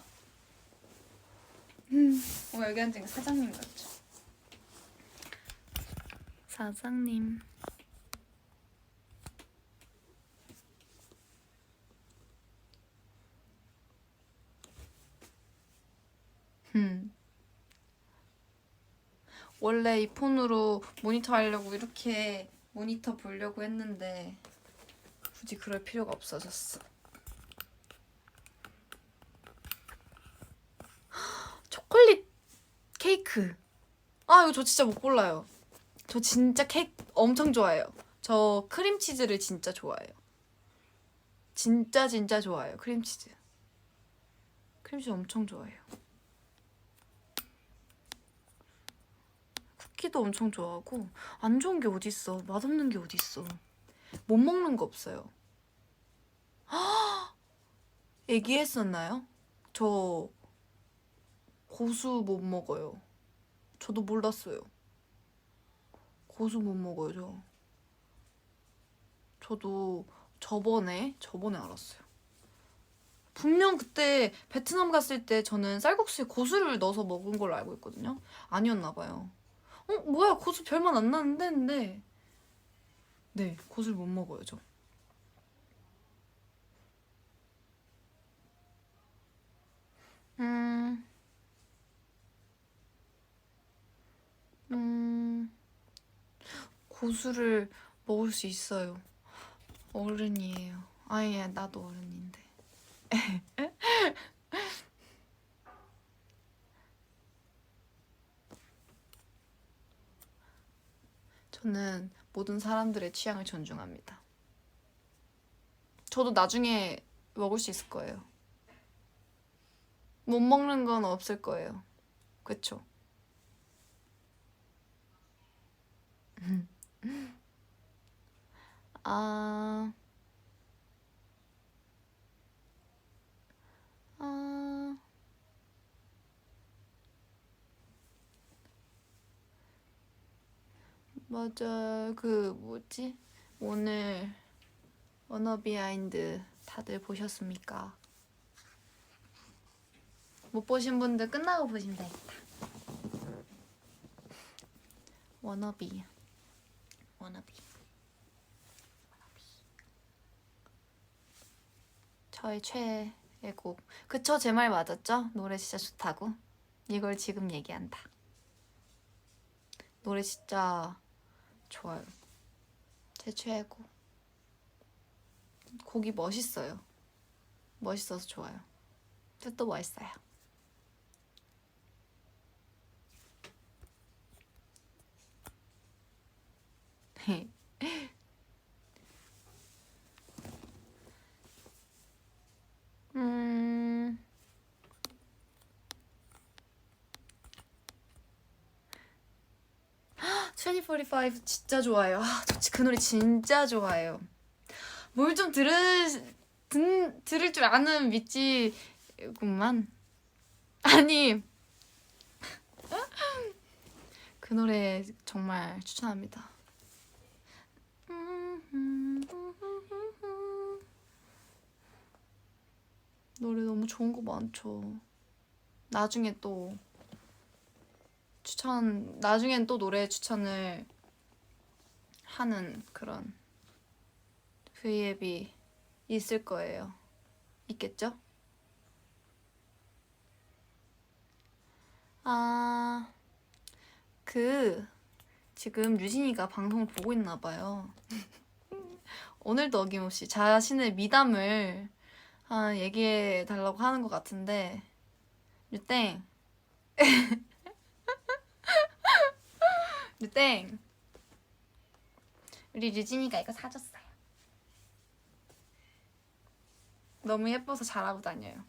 [SPEAKER 1] 여기 앉은 사장님 같죠? 사장님. 원래 이 폰으로 모니터 하려고 이렇게 모니터 보려고 했는데 굳이 그럴 필요가 없어졌어. 초콜릿 케이크. 이거 저 진짜 못 골라요. 저 진짜 케이크 엄청 좋아해요. 저 크림치즈를 진짜 좋아해요. 진짜 좋아해요. 크림치즈 엄청 좋아해요. 쿠키도 엄청 좋아하고. 안 좋은 게 어딨어. 맛없는 게 어딨어. 못 먹는 거 없어요. 얘기했었나요? 저 고수 못 먹어요. 저도 몰랐어요. 고수 못 먹어요. 저도 저번에 알았어요. 분명 그때 베트남 갔을 때 저는 쌀국수에 고수를 넣어서 먹은 걸로 알고 있거든요. 아니었나 봐요. 뭐야 고수 별맛 안 나는데 했는데 네, 고수를 못 먹어요 저. 음. 고수를 먹을 수 있어요. 어른이에요. 아예 나도 어른인데. 저는 모든 사람들의 취향을 존중합니다. 저도 나중에 먹을 수 있을 거예요. 못 먹는 건 없을 거예요. 그쵸? 아... 아... 맞아. 그 뭐지? 오늘 워너비하인드 다들 보셨습니까? 못 보신 분들 끝나고 보시면 되겠다. 워너비. 저의 최애 곡. 그쵸? 제 말 맞았죠? 노래 진짜 좋다고. 이걸 지금 얘기한다. 노래 진짜 좋아요. 제 최애곡. 곡이 멋있어요. 멋있어서 좋아요. 뜻도 멋있어요. 음... 2045 진짜 좋아요. 저 그 노래 진짜 좋아해요. 뭘 좀 들을 줄 아는 미찌구만. 아니 그 노래 정말 추천합니다. 노래 너무 좋은 거 많죠. 나중엔 또 노래 추천을 하는 그런 V앱이 있을 거예요. 있겠죠? 지금 유진이가 방송을 보고 있나 봐요. 오늘도 어김없이 자신의 미담을 얘기해 달라고 하는 것 같은데, 유땡 유땡 우리 유진이가 이거 사줬어요. 너무 예뻐서 잘하고 다녀요.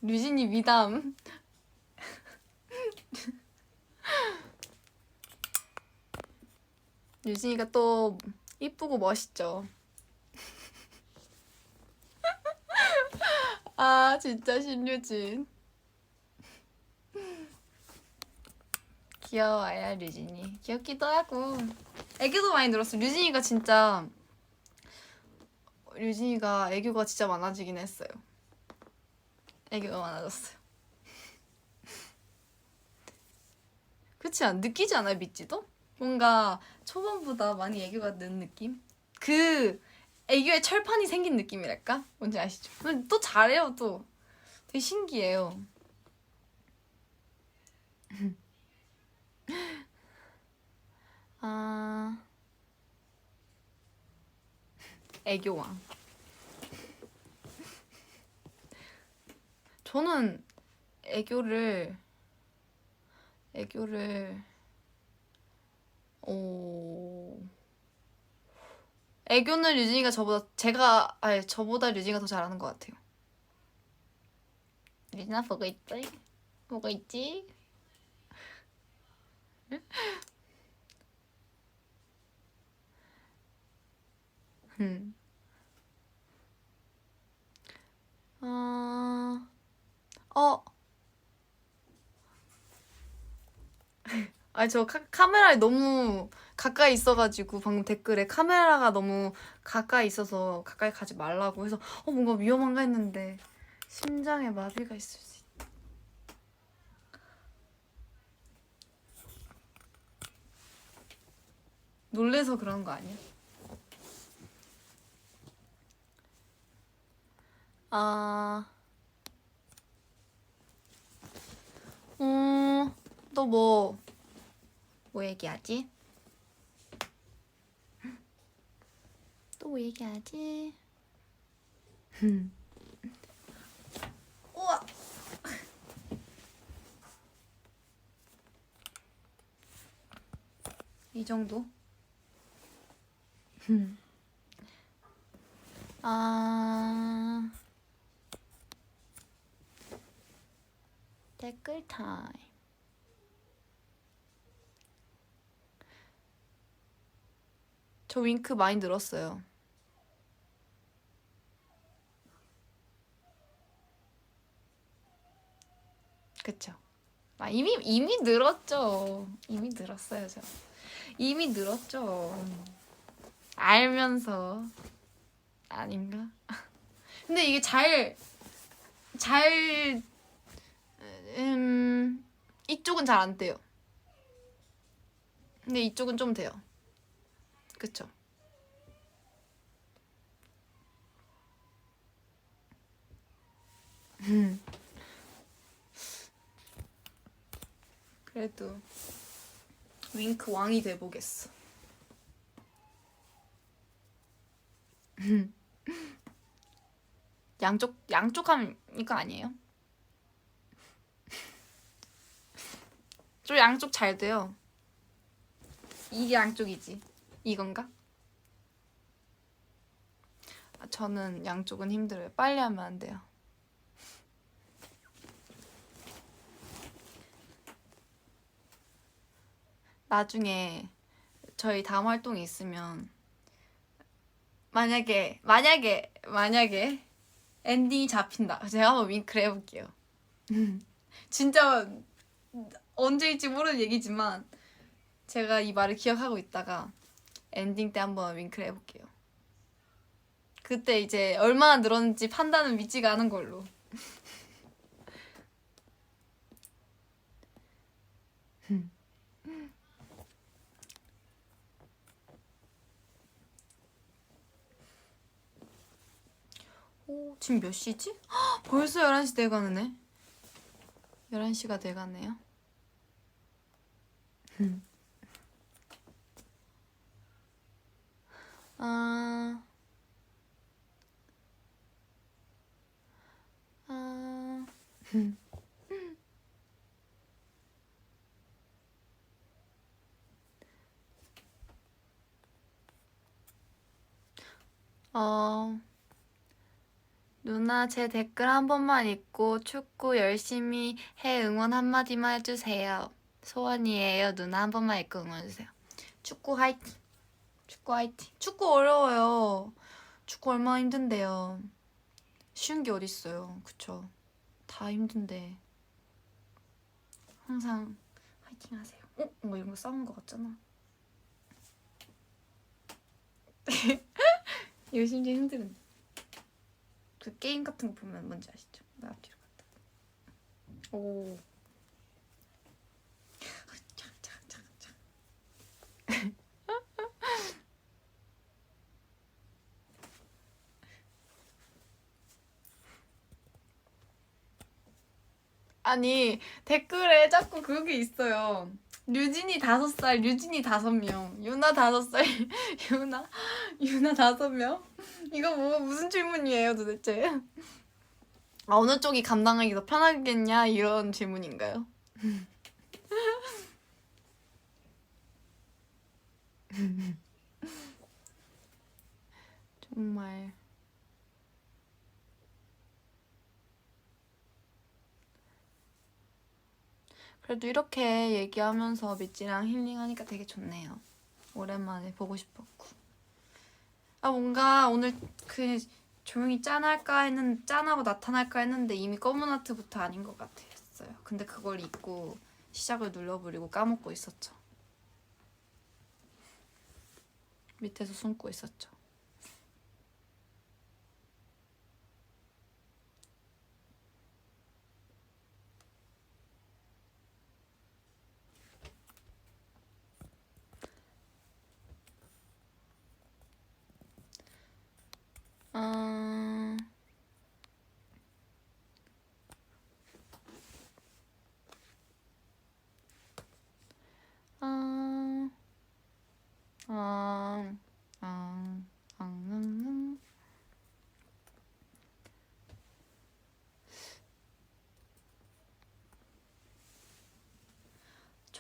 [SPEAKER 1] 유진이 미담. 유진이가 또 이쁘고 멋있죠. 아 진짜 신유진. 귀여워요 류진이. 귀엽기도 하고 애교도 많이 늘었어. 류진이가 애교가 진짜 많아지긴 했어요. 애교가 많아졌어요. 그렇지 느끼지 않아요 미찌도? 뭔가 초반보다 많이 애교가 는 느낌? 그 애교에 철판이 생긴 느낌이랄까? 뭔지 아시죠? 또 잘해요 또. 되게 신기해요. 애교왕. 저는 애교를 애교는 유진이가 저보다 유진이가 더 잘하는 것 같아요. 유진아 보고 있지? 보고 있지? 아니 저 카메라에 너무 가까이 있어가지고 방금 댓글에 카메라가 너무 가까이 있어서 가까이 가지 말라고 해서 뭔가 위험한가 했는데 심장에 마비가 있을 수 있다. 놀래서 그런 거 아니야? 아, 너 뭐 얘기하지? 또 뭐 얘기하지? 우와! 이 정도? 아, 댓글 타임. 저 윙크 많이 늘었어요. 그쵸? 아, 이미 늘었죠. 이미 늘었어요, 저. 이미 늘었죠. 알면서. 아닌가? 근데 이게 잘, 이쪽은 잘 안 돼요. 근데 이쪽은 좀 돼요. 그쵸? 그래도 윙크 왕이 돼보겠어. 양쪽 하면 이거 아니에요? 저 양쪽 잘 돼요. 이게 양쪽이지. 이건가? 아, 저는 양쪽은 힘들어요. 빨리 하면 안 돼요. 나중에 저희 다음 활동이 있으면 만약에 엔딩이 잡힌다. 제가 한번 윙크를 해볼게요. 진짜 언제일지 모르는 얘기지만 제가 이 말을 기억하고 있다가 엔딩 때 한번 윙크를 해볼게요. 그때 이제 얼마나 늘었는지 판단은 믿지가 않은 걸로. 오, 지금 몇 시지? 헉, 벌써 11시 돼가네. 11시가 돼가네요. 아... 아... 누나 제 댓글 한 번만 읽고 축구 열심히 해 응원 한마디만 해주세요. 소원이에요. 누나 한 번만 읽고 응원해주세요. 축구 화이팅. 축구 화이팅. 축구 어려워요. 축구 얼마나 힘든데요. 쉬운 게 어딨어요. 그쵸? 다 힘든데 항상 화이팅 하세요. 뭔가 이런 거 싸우는 거 같잖아. 이거 심지어 힘들은데. 그 게임 같은 거 보면 뭔지 아시죠? 나 앞뒤로 갔다. 오. 착착착착. 아니 댓글에 자꾸 그게 있어요. 류진이 5살, 류진이 5명, 유나 5살, 유나 5명? 이거 뭐 무슨 질문이에요 도대체? 아, 어느 쪽이 감당하기 더 편하겠냐 이런 질문인가요? 정말 그래도 이렇게 얘기하면서 미찌랑 힐링하니까 되게 좋네요. 오랜만에 보고 싶었고. 아 뭔가 오늘 그 조용히 짠하고 나타날까 했는데 이미 검은 하트부터 아닌 것 같았어요. 근데 그걸 잊고 시작을 눌러버리고 까먹고 있었죠. 밑에서 숨고 있었죠.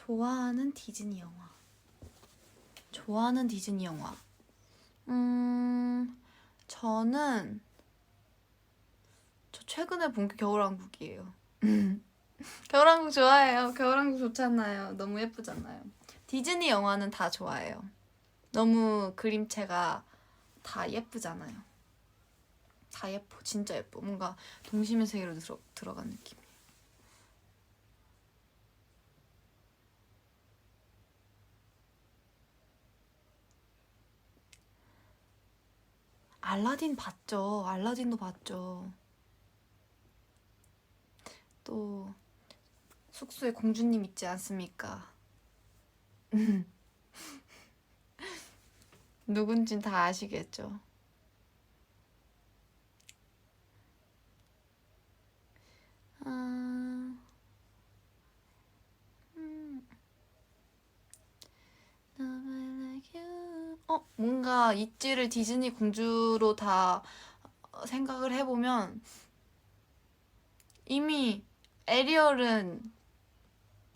[SPEAKER 1] 좋아하는 디즈니 영화. 좋아하는 디즈니 영화. 저는 저 최근에 본 게 겨울왕국이에요. 겨울왕국 좋아해요. 겨울왕국 좋잖아요. 너무 예쁘잖아요. 디즈니 영화는 다 좋아해요. 너무 그림체가 다 예쁘잖아요. 다 예뻐. 진짜 예뻐. 뭔가 동심의 세계로 들어간 느낌이에요. 알라딘 봤죠. 알라딘도 봤죠. 또 숙소에 공주님 있지 않습니까? 누군진 다 아시겠죠. 뭔가 있지를 디즈니 공주로 다 생각을 해보면 이미 에리얼은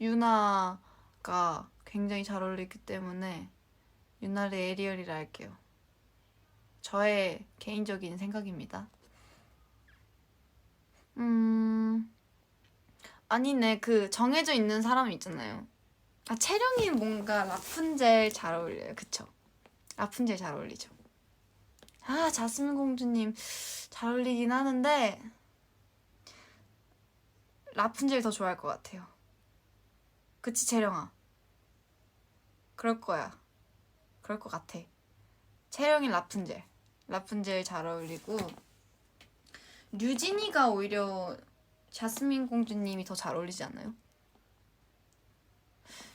[SPEAKER 1] 유나가 굉장히 잘 어울리기 때문에 유나를 에리얼이라 할게요. 저의 개인적인 생각입니다. 아니네. 그 정해져 있는 사람 있잖아요. 채령이 뭔가 라푼젤 잘 어울려요. 그쵸? 라푼젤 잘 어울리죠. 자스민 공주님 잘 어울리긴 하는데 라푼젤 더 좋아할 것 같아요. 그치, 채령아? 그럴 거야. 그럴 것 같아. 채령이 라푼젤 잘 어울리고 류진이가 오히려 자스민 공주님이 더 잘 어울리지 않아요?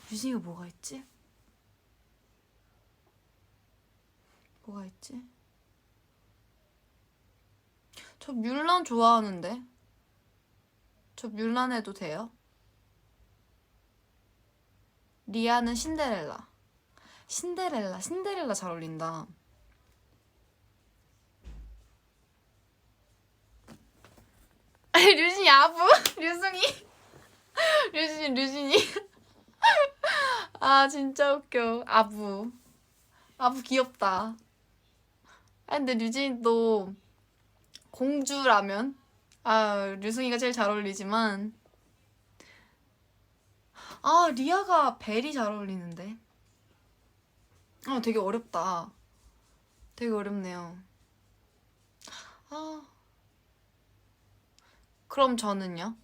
[SPEAKER 1] 류진이가 뭐가 있지? 저 뮬란 좋아하는데. 저 뮬란 해도 돼요? 리아는 신데렐라 잘 어울린다. 류진이 아부? 류승이? 류진이 진짜 웃겨. 아부 귀엽다. 근데 류진이도 공주라면 류승이가 제일 잘 어울리지만 리아가 벨이 잘 어울리는데. 되게 어렵다. 되게 어렵네요. 그럼 저는요?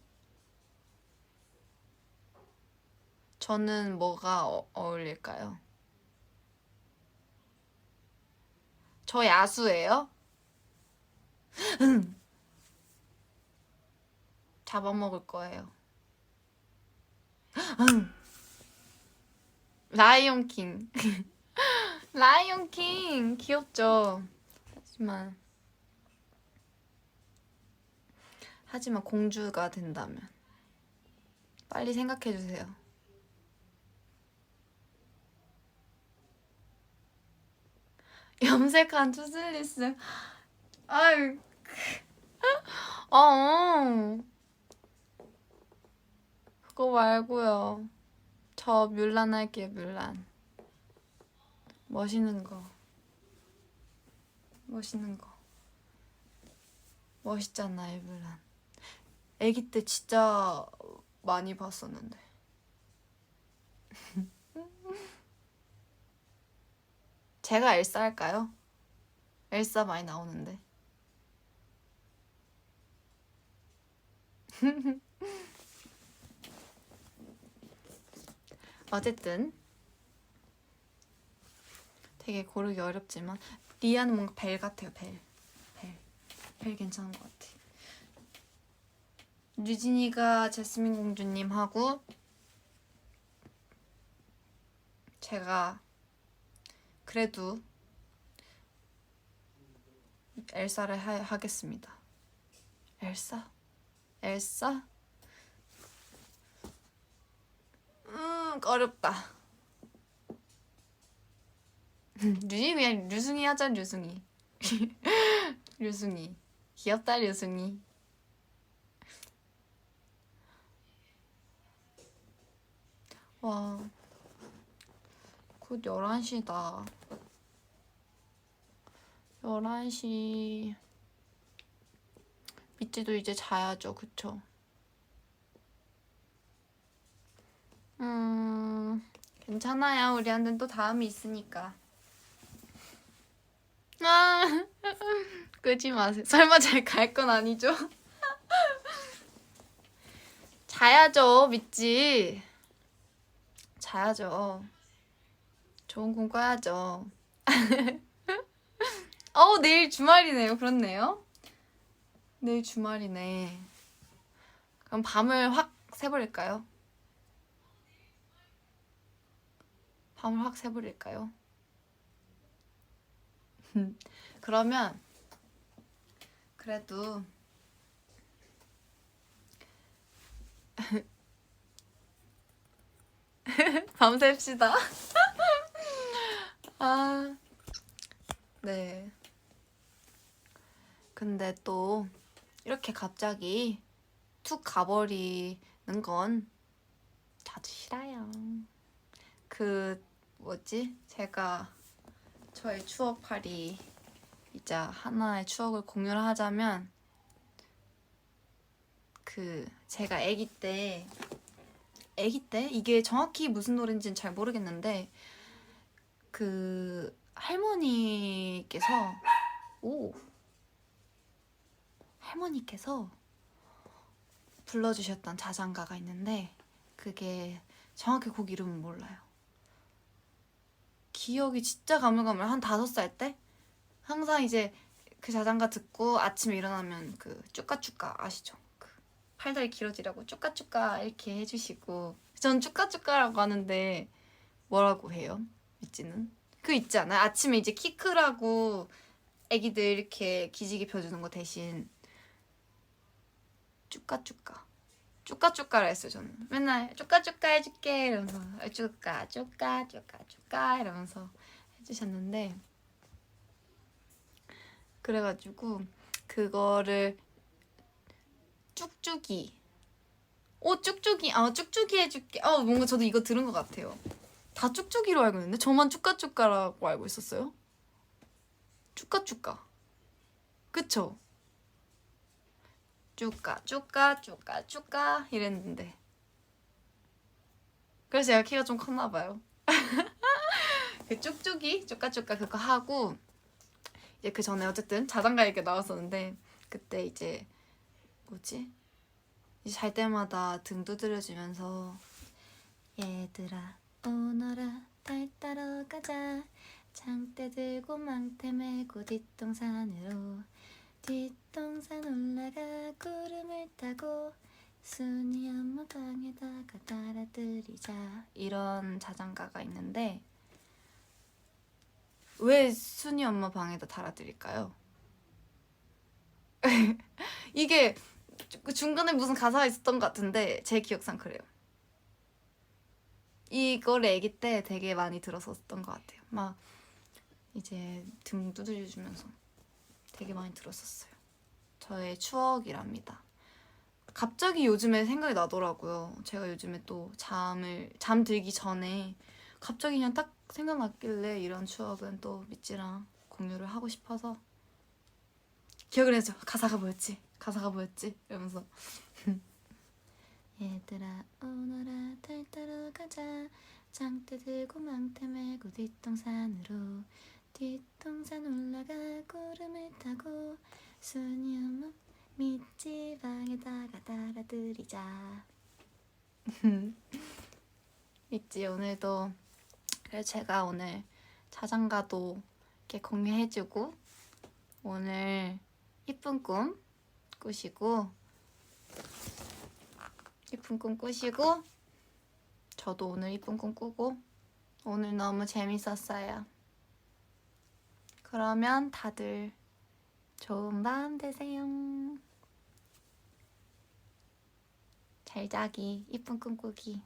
[SPEAKER 1] 저는 뭐가 어울릴까요? 저 야수예요? 잡아먹을 거예요. 라이온킹 라이온킹 귀엽죠? 하지만 공주가 된다면 빨리 생각해주세요. 염색한 투슬리스. 아유. 그거 말고요. 저 뮬란 할게요. 뮬란. 멋있는 거. 멋있잖아요, 뮬란. 애기 때 진짜 많이 봤었는데. 제가 엘사 할까요? 엘사 많이 나오는데. 어쨌든 되게 고르기 어렵지만 리아는 뭔가 벨 같아요. 벨 괜찮은 것 같아. 류진이가 제스민 공주님하고 제가 그래도 엘사를 하겠습니다. 엘사? 어렵다. 류진이 그냥 류승이 하자. 류승이 귀엽다. 류승이. 와, 곧 11시다. 11시. 미찌도 이제 자야죠, 그쵸? 괜찮아요. 우리한테는 또 다음이 있으니까. 아, 끄지 마세요. 설마 잘 갈 건 아니죠? 자야죠, 미찌. 자야죠. 좋은 꿈 꿔야죠. 내일 주말이네요. 그렇네요. 내일 주말이네. 그럼 밤을 확 새버릴까요? 밤을 확 새버릴까요? 그러면 그래도 밤샜시다. 아, 네. 근데 또 이렇게 갑자기 툭 가버리는 건 자주 싫어요. 제가 저의 추억팔이이자 하나의 추억을 공유를 하자면 제가 아기 때 이게 정확히 무슨 노래인지는 잘 모르겠는데 할머니께서 불러주셨던 자장가가 있는데 그게 정확히 곡 이름은 몰라요. 기억이 진짜 가물가물. 한 5살 때 항상 이제 그 자장가 듣고 아침에 일어나면 쭈까쭈까 아시죠? 팔다리 길어지라고 쭈까쭈까 이렇게 해주시고, 전 쭈까쭈까라고 하는데 뭐라고 해요? 미찌는? 있지 않아요? 아침에 이제 키 크라고 애기들 이렇게 기지개 펴주는 거 대신 쭈까쭈까라 했어요. 저는 맨날 쭈까쭈까 해줄게 이러면서 쭈까 이러면서 해주셨는데, 그래가지고 그거를 쭉쭉이 해줄게. 뭔가 저도 이거 들은 것 같아요. 다 쭉쭉이로 알고 있는데 저만 쭈까쭈까라고 알고 있었어요. 쭈까쭈까, 그쵸? 쭈까 이랬는데, 그래서 제가 키가 좀 컸나봐요. 쭉쭉이 쭈까쭈까 그거 하고, 이제 그 전에 어쨌든 자장가 얘기가 나왔었는데, 그때 이제 이제 잘 때마다 등 두드려주면서 얘들아 오너라 달 따러 가자, 장대 들고 망태 메고 뒷동산으로, 뒷동산 올라가 구름을 타고 순이 엄마 방에다가 달아드리자, 이런 자장가가 있는데 왜 순이 엄마 방에다 달아드릴까요? 이게 중간에 무슨 가사가 있었던 것 같은데 제 기억상 그래요. 이걸 아기 때 되게 많이 들었었던 것 같아요. 막 이제 등 두드려주면서 되게 많이 들었었어요. 저의 추억이랍니다. 갑자기 요즘에 생각이 나더라고요. 제가 요즘에 또 잠들기 전에 갑자기 그냥 딱 생각났길래 이런 추억은 또 미찌랑 공유를 하고 싶어서 기억을 해줘. 가사가 뭐였지? 이러면서 얘들아 오너라 달 따러 가자, 장대 들고 망태 메고 뒷동산으로, 뒷동산 올라가 구름을 타고 순이 엄마 미찌 방에다가 달아드리자. 미찌 오늘도, 그래 제가 오늘 자장가도 이렇게 공유해주고 오늘 이쁜 꿈 꾸시고 저도 오늘 이쁜 꿈 꾸고 오늘 너무 재밌었어요. 그러면 다들 좋은 밤 되세요. 잘 자기, 이쁜 꿈 꾸기.